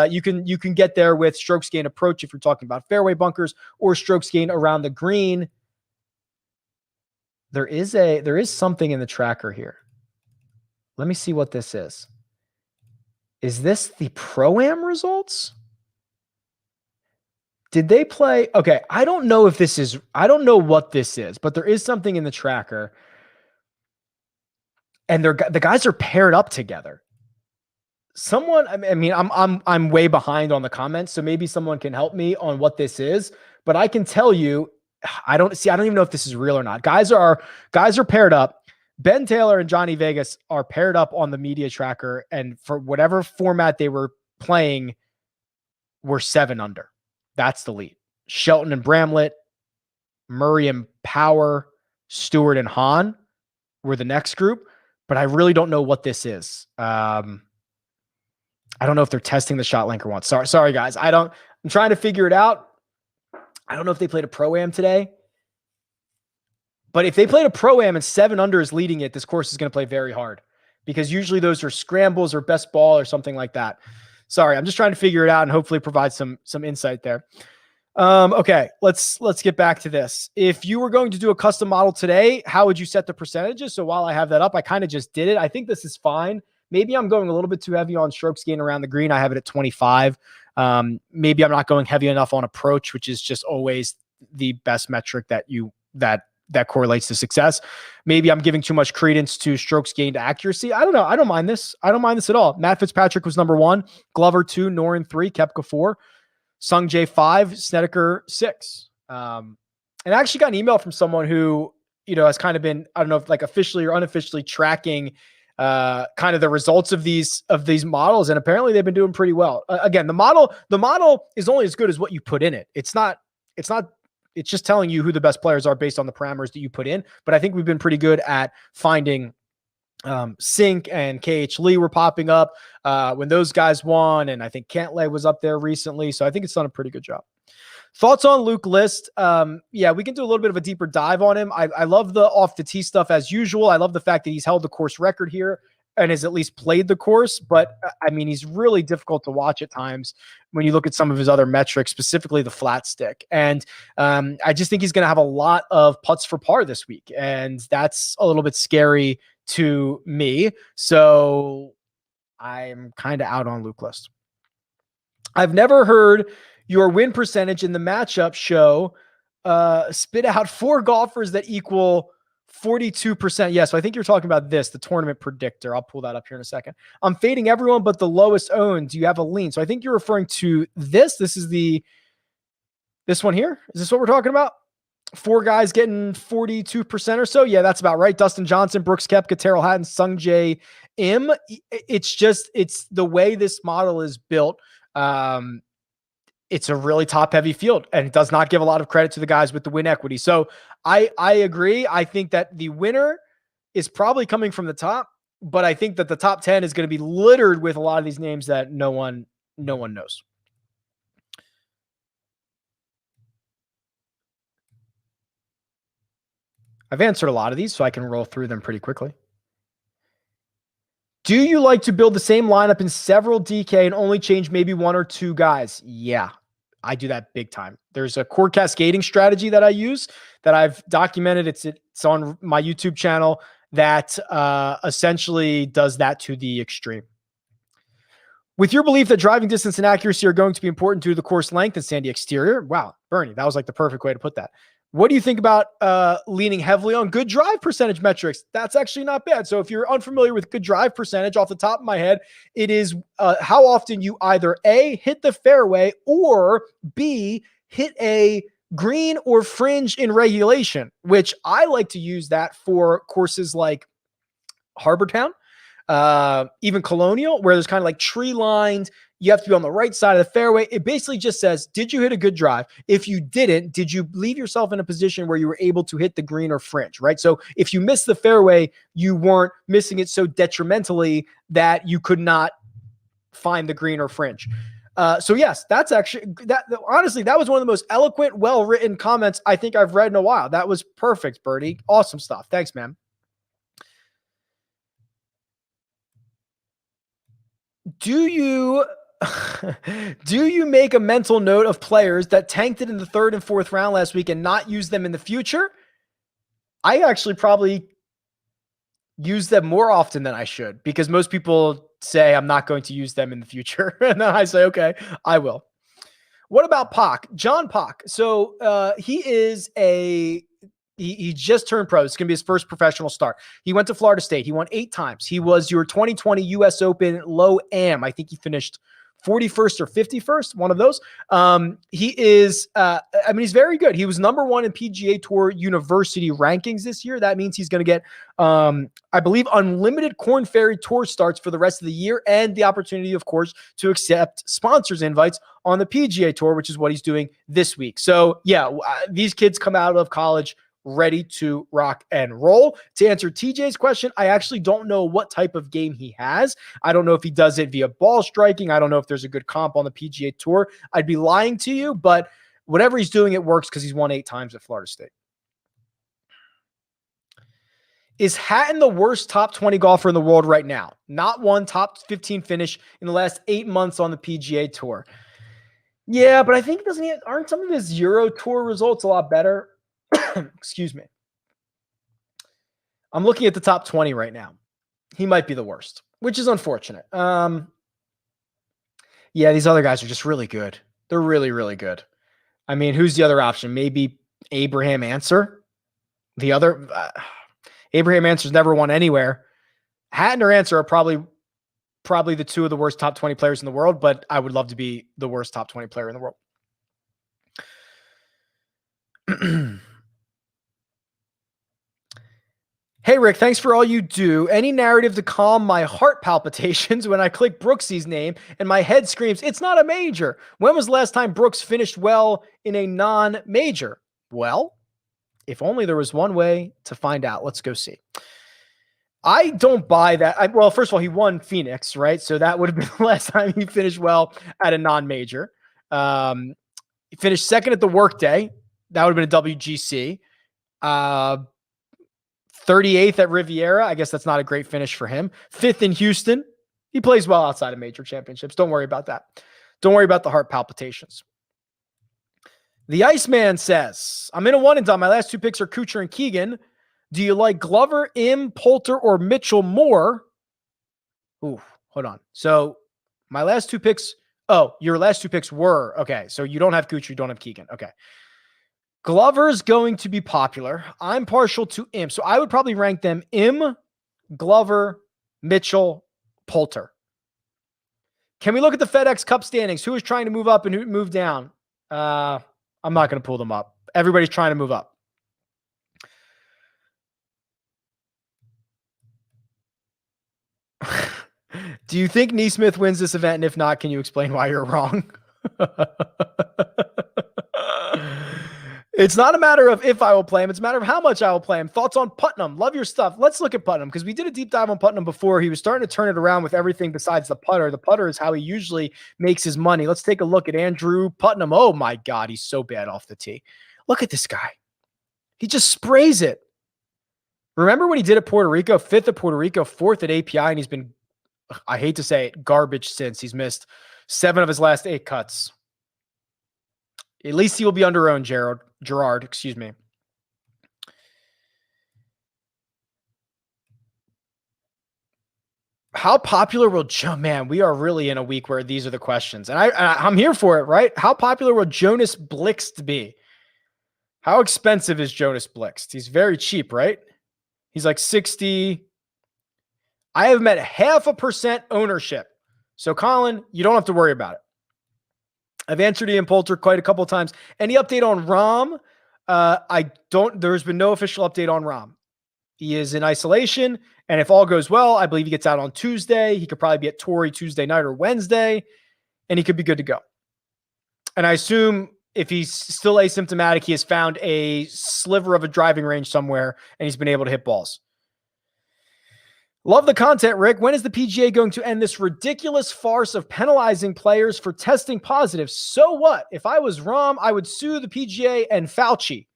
You can get there with strokes gain approach if you're talking about fairway bunkers, or strokes gain around the green. There is something in the tracker here. Let me see what this is. Is this the Pro-Am results? Did they play? Okay, I don't know what this is, but there is something in the tracker. And the guys are paired up together. I'm way behind on the comments, so maybe someone can help me on what this is, but I can tell you, I don't even know if this is real or not. Guys are paired up. Ben Taylor and Johnny Vegas are paired up on the media tracker, and for whatever format they were playing, were 7 under. That's the lead. Shelton and Bramlett, Murray and Power, Stewart and Hahn were the next group, but I really don't know what this is. I don't know if they're testing the shot link or what. Sorry guys. I'm trying to figure it out. I don't know if they played a Pro-Am today. But if they played a Pro-Am and 7 under is leading it, this course is going to play very hard, because usually those are scrambles or best ball or something like that. Sorry, I'm just trying to figure it out and hopefully provide some insight there. Okay, let's get back to this. If you were going to do a custom model today, how would you set the percentages? So while I have that up, I kind of just did it. I think this is fine. Maybe I'm going a little bit too heavy on strokes gain around the green. I have it at 25. Maybe I'm not going heavy enough on approach, which is just always the best metric that correlates to success. Maybe I'm giving too much credence to strokes gained accuracy. I don't know. I don't mind this. I don't mind this at all. Matt Fitzpatrick was number 1, Glover 2, Noren 3, Koepka 4, Sung Jae 5, Snedeker 6. And I actually got an email from someone who, has kind of been, I don't know if like officially or unofficially tracking kind of the results of these models. And apparently they've been doing pretty well. Again, the model is only as good as what you put in it. It's just telling you who the best players are based on the parameters that you put in. But I think we've been pretty good at finding Schenk and KH Lee were popping up when those guys won. And I think Cantlay was up there recently. So I think it's done a pretty good job. Thoughts on Luke List? Yeah, we can do a little bit of a deeper dive on him. I love the off the tee stuff as usual. I love the fact that he's held the course record here and has at least played the course. But he's really difficult to watch at times when you look at some of his other metrics, specifically the flat stick. And I just think he's going to have a lot of putts for par this week. And that's a little bit scary to me. So I'm kind of out on Luke List. I've never heard your win percentage in the matchup show spit out 4 golfers that equal 42%. Yeah, so I think you're talking about the tournament predictor. I'll pull that up here in a second. I'm fading everyone but the lowest owned. Do you have a lean? So I think you're referring to this. This is this one here. Is this what we're talking about? 4 guys getting 42% or so. Yeah, that's about right. Dustin Johnson, Brooks Koepka, Terrell Hatton, Sung Jae Im. It's the way this model is built. It's a really top heavy field, and it does not give a lot of credit to the guys with the win equity. So I agree. I think that the winner is probably coming from the top, but I think that the top 10 is going to be littered with a lot of these names that no one knows. I've answered a lot of these, so I can roll through them pretty quickly. Do you like to build the same lineup in several DK and only change maybe 1 or 2 guys? Yeah, I do that big time. There's a core cascading strategy that I use that I've documented. It's on my YouTube channel that essentially does that to the extreme. With your belief that driving distance and accuracy are going to be important due to the course length and sandy exterior. Wow, Bernie, that was like the perfect way to put that. What do you think about leaning heavily on good drive percentage metrics? That's actually not bad. So if you're unfamiliar with good drive percentage, off the top of my head, it is how often you either A, hit the fairway, or B, hit a green or fringe in regulation, which I like to use that for courses like Harbor Town, even Colonial, where there's kind of like tree lined. You have to be on the right side of the fairway. It basically just says, did you hit a good drive? If you didn't, did you leave yourself in a position where you were able to hit the green or fringe, right? So if you missed the fairway, you weren't missing it so detrimentally that you could not find the green or fringe. So yes, that's actually that. Honestly, that was one of the most eloquent, well-written comments I think I've read in a while. That was perfect, Birdie. Awesome stuff. Thanks, man. Do you do you make a mental note of players that tanked it in the third and fourth round last week and not use them in the future? I actually probably use them more often than I should, because most people say I'm not going to use them in the future. And then I say, okay, I will. What about Pac? John Pac. So he just turned pro. It's going to be his first professional start. He went to Florida State. He won 8 times. He was your 2020 U.S. Open low am. I think he finished 41st or 51st, one of those. He is, he's very good. He was number 1 in PGA Tour University rankings this year. That means he's going to get, I believe, unlimited Korn Ferry Tour starts for the rest of the year, and the opportunity, of course, to accept sponsors invites on the PGA Tour, which is what he's doing this week. So yeah, these kids come out of college ready to rock and roll. To answer TJ's question, I actually don't know what type of game he has. I don't know if he does it via ball striking. I don't know if there's a good comp on the PGA Tour. I'd be lying to you, but whatever he's doing, it works because he's won 8 times at Florida State. Is Hatton the worst top 20 golfer in the world right now? Not one top 15 finish in the last 8 months on the PGA Tour. Yeah, but I think aren't some of his Euro Tour results a lot better? Excuse me. I'm looking at the top 20 right now. He might be the worst, which is unfortunate. Yeah, these other guys are just really good. They're really, really good. I mean, who's the other option? Maybe Abraham Answer. The other Abraham Answer's never won anywhere. Hatton or Answer are probably the 2 of the worst top 20 players in the world, but I would love to be the worst top 20 player in the world. Hey, Rick, thanks for all you do. Any narrative to calm my heart palpitations when I click Brooksy's name and my head screams, it's not a major? When was the last time Brooks finished well in a non-major? Well, if only there was one way to find out. Let's go see. I don't buy that. Well, first of all, he won Phoenix, right? So that would have been the last time he finished well at a non-major. He finished second at the Workday. That would have been a WGC. 38th at Riviera. I guess that's not a great finish for him. 5th in Houston. He plays well outside of major championships. Don't worry about that. Don't worry about the heart palpitations. The Iceman says, I'm in a one and done. My last 2 picks are Kuchar and Keegan. Do you like Glover, Im, Poulter, or Mitchell more? Ooh, hold on. So my last 2 picks. Oh, your last 2 picks were. Okay. So you don't have Kuchar. You don't have Keegan. Okay. Glover's going to be popular. I'm partial to Im. So I would probably rank them Im, Glover, Mitchell, Poulter. Can we look at the FedEx Cup standings? Who is trying to move up and who moved down? I'm not going to pull them up. Everybody's trying to move up. Do you think Neesmith wins this event? And if not, can you explain why you're wrong? It's not a matter of if I will play him. It's a matter of how much I will play him. Thoughts on Putnam? Love your stuff. Let's look at Putnam because we did a deep dive on Putnam before. He was starting to turn it around with everything besides the putter. The putter is how he usually makes his money. Let's take a look at Andrew Putnam. Oh, my God. He's so bad off the tee. Look at this guy. He just sprays it. Remember when he did at Puerto Rico? 5th at Puerto Rico, 4th at API, and he's been, I hate to say it, garbage since. He's missed 7 of his last 8 cuts. At least he will be under own, Gerard, excuse me. How popular will man, we are really in a week where these are the questions. And I'm here for it, right? How popular will Jonas Blixt be? How expensive is Jonas Blixt? He's very cheap, right? He's like 60. I have met 0.5% ownership. So, Colin, you don't have to worry about it. I've answered Ian Poulter quite a couple of times. Any update on Rahm? There's been no official update on Rahm. He is in isolation, and if all goes well, I believe he gets out on Tuesday. He could probably be at Torrey Tuesday night or Wednesday, and he could be good to go. And I assume if he's still asymptomatic, he has found a sliver of a driving range somewhere, and he's been able to hit balls. Love the content, Rick. When is the PGA going to end this ridiculous farce of penalizing players for testing positive? So what? If I was Rahm, I would sue the PGA and Fauci.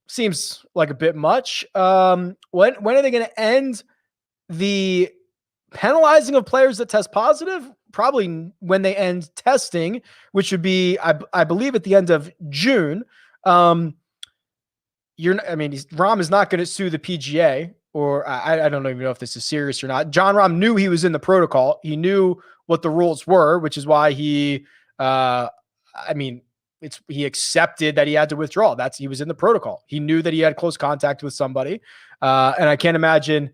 Seems like a bit much. When are they going to end the penalizing of players that test positive? Probably when they end testing, which would be, I believe, at the end of June. Rahm is not going to sue the PGA. Or I don't even know if this is serious or not. Jon Rahm knew he was in the protocol. He knew what the rules were, which is why he accepted that he had to withdraw. He was in the protocol. He knew that he had close contact with somebody. And I can't imagine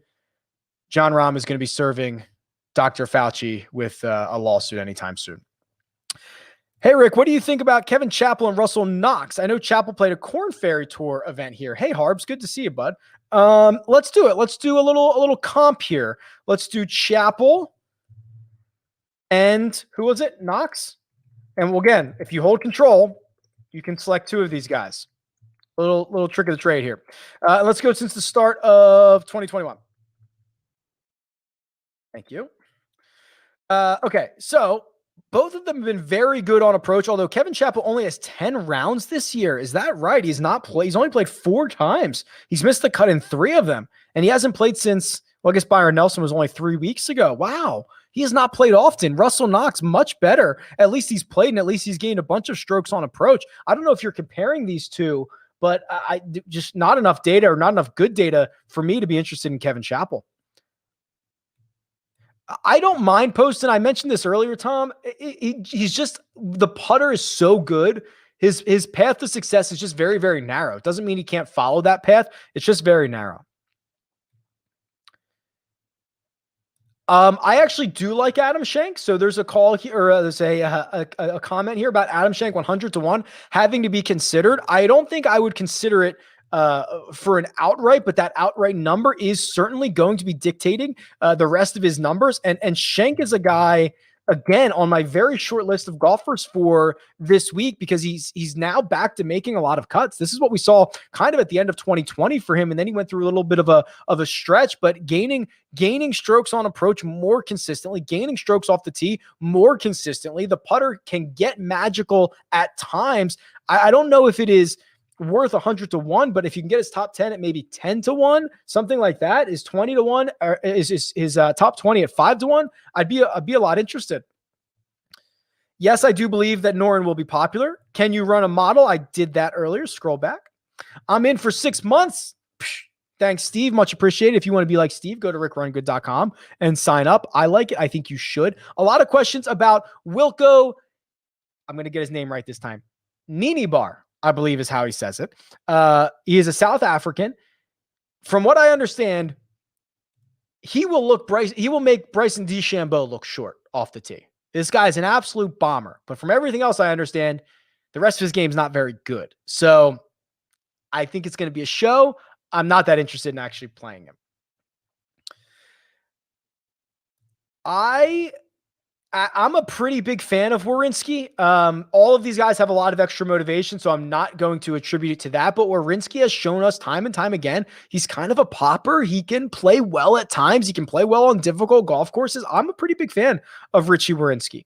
Jon Rahm is going to be serving Dr. Fauci with a lawsuit anytime soon. Hey, Rick, what do you think about Kevin Chappell and Russell Knox? I know Chappell played a Corn Ferry Tour event here. Hey, Harbs, good to see you, bud. Let's do it. Let's do a little comp here. Let's do Chappell and who was it? Knox. And again, if you hold control, you can select two of these guys. Little trick of the trade here. Let's go since the start of 2021. Thank you. Okay, so both of them have been very good on approach, although Kevin Chappell only has 10 rounds this year. Is that right? He's only played 4 times. He's missed the cut in 3 of them. And he hasn't played since, I guess Byron Nelson was only 3 weeks ago. Wow. He has not played often. Russell Knox, much better. At least he's played, and at least he's gained a bunch of strokes on approach. I don't know if you're comparing these two, but I just not enough data or not enough good data for me to be interested in Kevin Chappell. I don't mind Poston. I mentioned this earlier, Tom. He's just, the putter is so good. His path to success is just very, very narrow. It doesn't mean he can't follow that path. It's just very narrow. I actually do like Adam Schenk. So there's a call here, or there's a comment here about Adam Schenk 100-1 having to be considered. I don't think I would consider it for an outright, but that outright number is certainly going to be dictating the rest of his numbers. And Schenk is a guy, again, on my very short list of golfers for this week, because he's now back to making a lot of cuts. This is what we saw kind of at the end of 2020 for him. And then he went through a little bit of a stretch, but gaining strokes on approach more consistently, gaining strokes off the tee more consistently. The putter can get magical at times. I don't know if it is worth 100-1, but if you can get his top 10 at maybe 10-1, something like that, is 20-1, or is his top 20 at 5-1, I'd be a lot interested. Yes, I do believe that Noren will be popular. Can you run a model? I did that earlier. Scroll back. I'm in for 6 months. Thanks, Steve. Much appreciated. If you want to be like Steve, go to rickrungood.com and sign up. I like it. I think you should. A lot of questions about Wilco. I'm going to get his name right this time. Nienaber, I believe is how he says it. He is a South African. From what I understand, he will make Bryson DeChambeau look short off the tee. This guy's an absolute bomber. But from everything else I understand, the rest of his game is not very good. So I think it's going to be a show. I'm not that interested in actually playing him. I'm a pretty big fan of Werenski. All of these guys have a lot of extra motivation, so I'm not going to attribute it to that. But Werenski has shown us time and time again, he's kind of a popper. He can play well at times. He can play well on difficult golf courses. I'm a pretty big fan of Richie Werenski.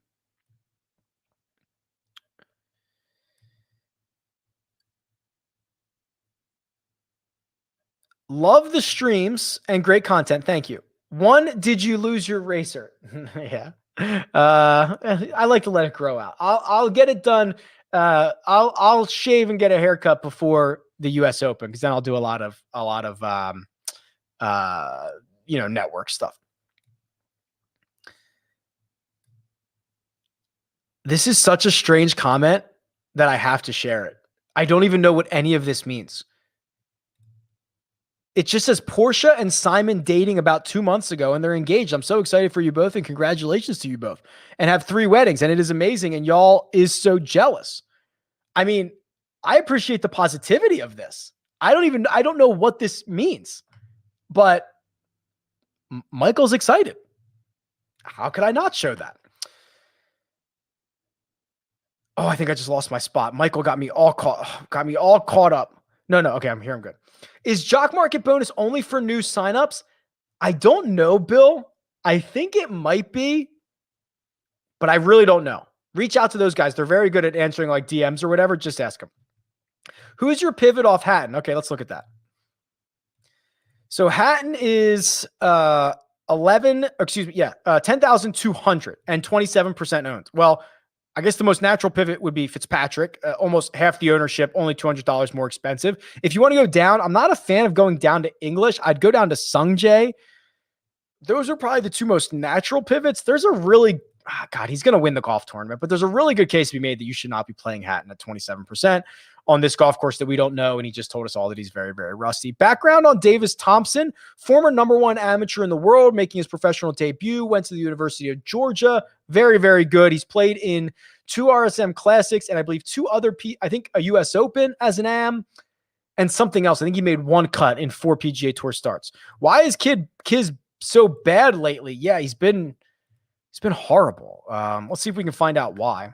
Love the streams and great content. Thank you. One, did you lose your racer? Yeah. I like to let it grow out. I'll get it done. I'll shave and get a haircut before the US Open, because then I'll do a lot of network stuff. This is such a strange comment that I have to share it. I don't even know what any of this means. It just says Portia and Simon dating about 2 months ago, and they're engaged. I'm so excited for you both, and congratulations to you both. And have 3 weddings, and it is amazing. And y'all is so jealous. I mean, I appreciate the positivity of this. I don't know what this means, but Michael's excited. How could I not show that? Oh, I think I just lost my spot. Michael got me all caught up. No. Okay, I'm here. I'm good. Is Jock Market bonus only for new signups? I don't know, Bill. I think it might be, but I really don't know. Reach out to those guys. They're very good at answering like DMs or whatever. Just ask them. Who's your pivot off Hatton? Okay, let's look at that. So Hatton is 10,200 and 27% owned. Well, I guess the most natural pivot would be Fitzpatrick, almost half the ownership, only $200 more expensive. If you want to go down, I'm not a fan of going down to English. I'd go down to Sung Jae. Those are probably the two most natural pivots. There's a really, he's going to win the golf tournament, but there's a really good case to be made that you should not be playing Hatton at 27% on this golf course that we don't know. And he just told us all that he's very, very rusty. Background on Davis Thompson, former #1 amateur in the world, making his professional debut, went to the University of Georgia. Very, very good. He's played in 2 RSM Classics and I believe 2 other, I think a US Open as an AM and something else. I think he made 1 cut in 4 PGA Tour starts. Why is Kiz so bad lately? Yeah, he's been horrible. Let's see if we can find out why.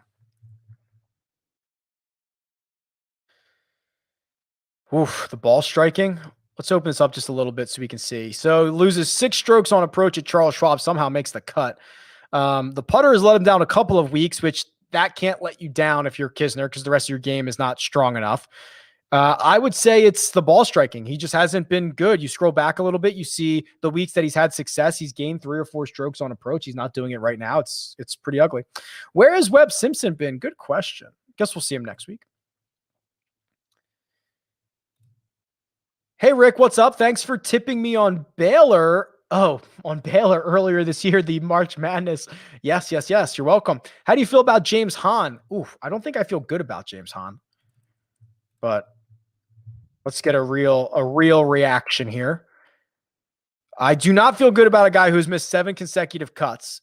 Oof, the ball striking. Let's open this up just a little bit so we can see. So loses 6 strokes on approach at Charles Schwab, somehow makes the cut. The putter has let him down a couple of weeks, which that can't let you down if you're Kisner because the rest of your game is not strong enough. I would say it's the ball striking. He just hasn't been good. You scroll back a little bit, you see the weeks that he's had success. He's gained 3 or 4 strokes on approach. He's not doing it right now. It's pretty ugly. Where has Webb Simpson been? Good question. Guess we'll see him next week. Hey, Rick, what's up? Thanks for tipping me on Baylor. Oh, on Baylor earlier this year, the March Madness. Yes. You're welcome. How do you feel about James Hahn? Oof, I don't think I feel good about James Hahn, but let's get a real reaction here. I do not feel good about a guy who's missed 7 consecutive cuts.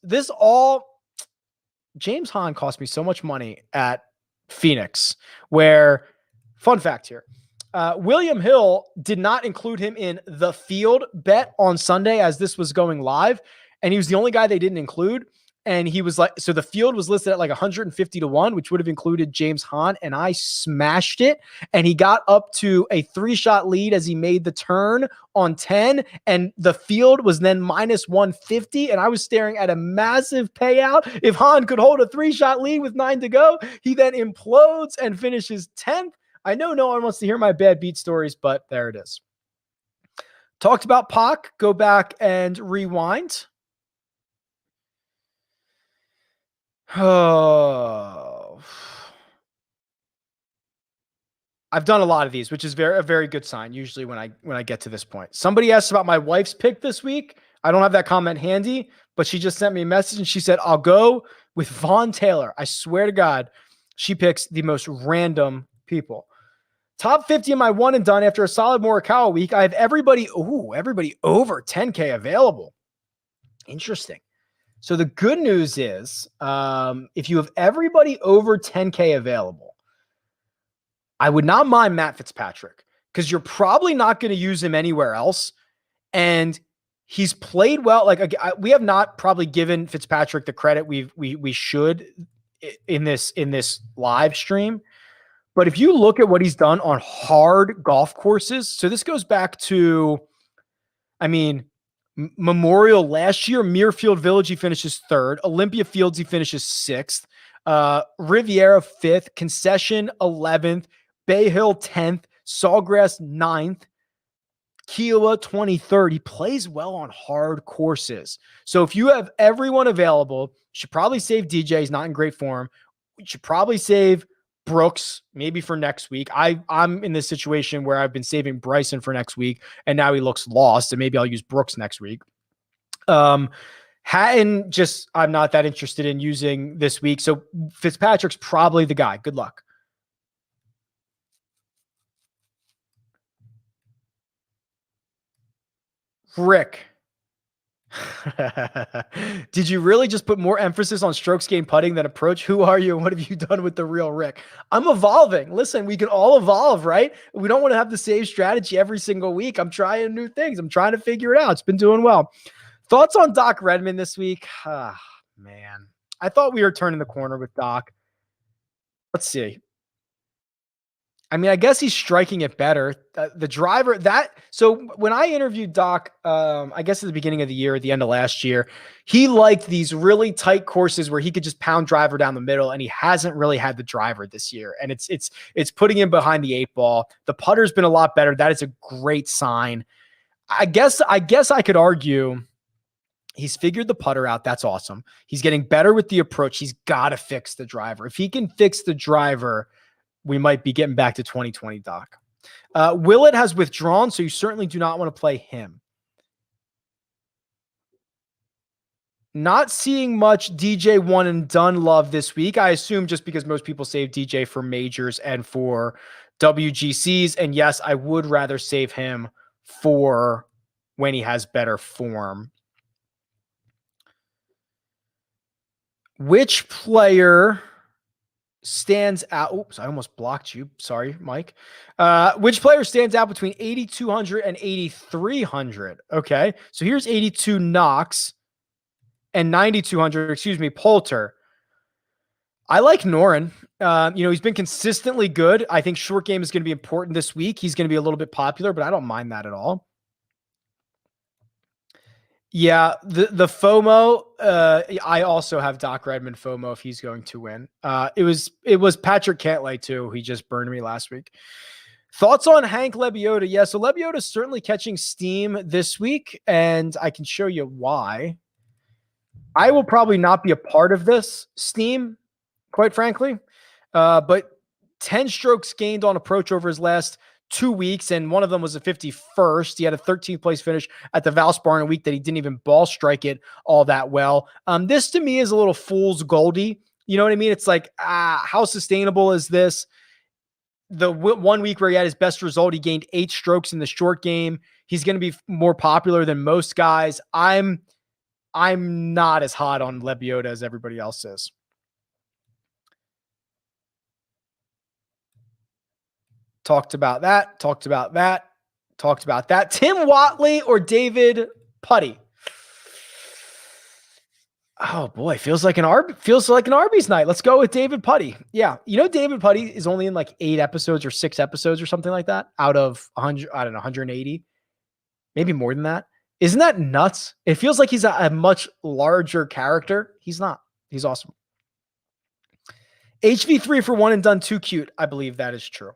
James Hahn cost me so much money at Phoenix, where, fun fact here, William Hill did not include him in the field bet on Sunday as this was going live. And he was the only guy they didn't include. And he was like, so the field was listed at like 150 to 1, which would have included James Hahn. And I smashed it. And he got up to a 3-shot lead as he made the turn on 10. And the field was then minus 150. And I was staring at a massive payout. If Hahn could hold a 3-shot lead with 9 to go, he then implodes and finishes 10th. I know no one wants to hear my bad beat stories, but there it is. Talked about Pac. Go back and rewind. Oh, I've done a lot of these, which is a very good sign. Usually when I get to this point, somebody asked about my wife's pick this week. I don't have that comment handy, but she just sent me a message and she said, I'll go with Vaughn Taylor. I swear to God, she picks the most random people. Top 50 in my one and done after a solid Morikawa week. I have everybody over 10K available. Interesting. So the good news is, if you have everybody over 10K available, I would not mind Matt Fitzpatrick because you're probably not going to use him anywhere else. And he's played well. Like we have not probably given Fitzpatrick the credit we should in this live stream. But if you look at what he's done on hard golf courses, so this goes back to, Memorial last year, Muirfield Village, he finishes 3rd. Olympia Fields, he finishes 6th. Riviera 5th. Concession 11th. Bay Hill 10th. Sawgrass 9th. Kiowa 23rd. He plays well on hard courses. So if you have everyone available, you should probably save DJ. He's not in great form. You should probably save Brooks maybe for next week. I'm in this situation where I've been saving Bryson for next week and now he looks lost and maybe I'll use Brooks next week. Hatton, I'm not that interested in using this week. So Fitzpatrick's probably the guy. Good luck. Rick. Did you really just put more emphasis on strokes gained putting than approach? Who are you and what have you done with the real Rick? I'm evolving. Listen, we can all evolve, right? We don't want to have the same strategy every single week. I'm trying new things. I'm trying to figure it out. It's been doing well. Thoughts on Doc Redmond this week? Man, I thought we were turning the corner with Doc. Let's see. I mean, I guess he's striking it better. The driver so when I interviewed Doc, I guess at the beginning of the year, at the end of last year, he liked these really tight courses where he could just pound driver down the middle, and he hasn't really had the driver this year. And it's putting him behind the 8-ball. The putter's been a lot better. That is a great sign. I guess I could argue he's figured the putter out. That's awesome. He's getting better with the approach. He's got to fix the driver. If he can fix the driver, we might be getting back to 2020, Doc. Willett has withdrawn, so you certainly do not want to play him. Not seeing much DJ one and done love this week. I assume just because most people save DJ for majors and for WGCs. And yes, I would rather save him for when he has better form. Which player stands out? Oops, I almost blocked you. Sorry, Mike. Which player stands out between 8,200 and 8,300? Okay, so here's 82 Knox and 9,200, Poulter. I like Noren. He's been consistently good. I think short game is going to be important this week. He's going to be a little bit popular, but I don't mind that at all. Yeah, the FOMO. I also have Doc Redmond FOMO if he's going to win. It was Patrick Cantlay too. He just burned me last week. Thoughts on Hank Lebioda? Yeah, so Lebioda is certainly catching steam this week, and I can show you why. I will probably not be a part of this steam, quite frankly, but 10 strokes gained on approach over his last 2 weeks, and one of them was a 51st. He had a 13th place finish at the Valspar in a week that he didn't even ball strike it all that well. This to me is a little fool's goldy. You know what I mean? It's like, how sustainable is this? The 1 week where he had his best result, he gained 8 strokes in the short game. He's going to be more popular than most guys. I'm not as hot on Lebioda as everybody else is. Talked about that. Tim Watley or David Putty? Oh boy, feels like an Arby's night. Let's go with David Putty. Yeah, David Putty is only in like 8 episodes or 6 episodes or something like that out of 100. I don't know, 180, maybe more than that. Isn't that nuts? It feels like he's a much larger character. He's not. He's awesome. HV3 for one and done too cute. I believe that is true.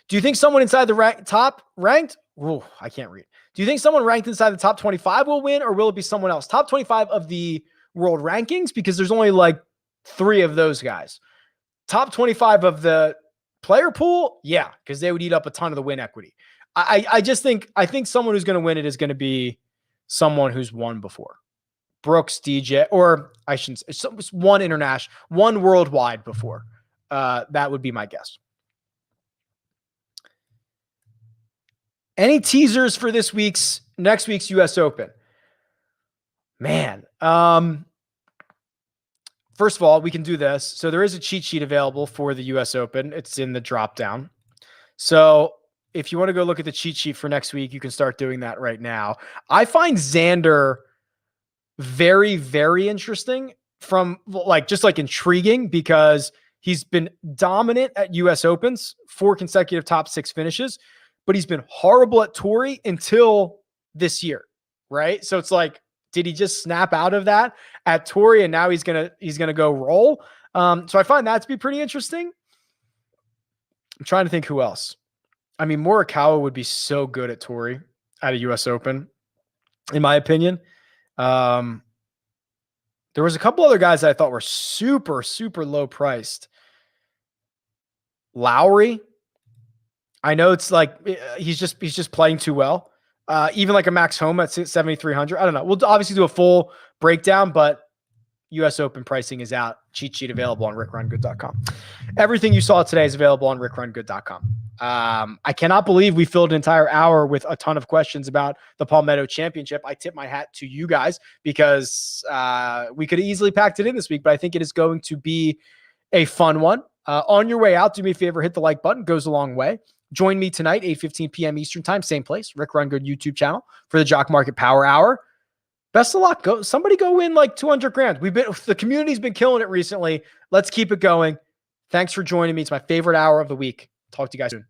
Do you think someone inside the top ranked? Oh, I can't read. Do you think someone ranked inside the top 25 will win, or will it be someone else? Top 25 of the world rankings, because there's only like 3 of those guys. Top 25 of the player pool, yeah, because they would eat up a ton of the win equity. I think someone who's going to win it is going to be someone who's won before. Brooks, DJ, or I shouldn't say, one international, one worldwide before. That would be my guess. Any teasers for next week's US Open? Man. First of all, we can do this. So there is a cheat sheet available for the US Open. It's in the drop down. So if you want to go look at the cheat sheet for next week, you can start doing that right now. I find Xander very, very interesting from just intriguing because he's been dominant at US Opens, 4 consecutive top 6 finishes. But he's been horrible at Torrey until this year, right? So it's like, did he just snap out of that at Torrey and now he's gonna go roll? So I find that to be pretty interesting. I'm trying to think who else. I mean, Morikawa would be so good at Torrey at a U.S. Open, in my opinion. There was a couple other guys that I thought were super, super low priced. Lowry. I know it's like he's just playing too well. Even like a Max Homa at 7,300. I don't know. We'll obviously do a full breakdown, but U.S. Open pricing is out. Cheat sheet available on RickRunGood.com. Everything you saw today is available on RickRunGood.com. I cannot believe we filled an entire hour with a ton of questions about the Palmetto Championship. I tip my hat to you guys because we could have easily packed it in this week, but I think it is going to be a fun one. On your way out, do me a favor, hit the like button, goes a long way. Join me tonight, 8:15 p.m. Eastern time, same place, Rick Run Good YouTube channel for the Jock Market Power Hour. Best of luck. Somebody go win like 200 grand. The community's been killing it recently. Let's keep it going. Thanks for joining me. It's my favorite hour of the week. Talk to you guys soon.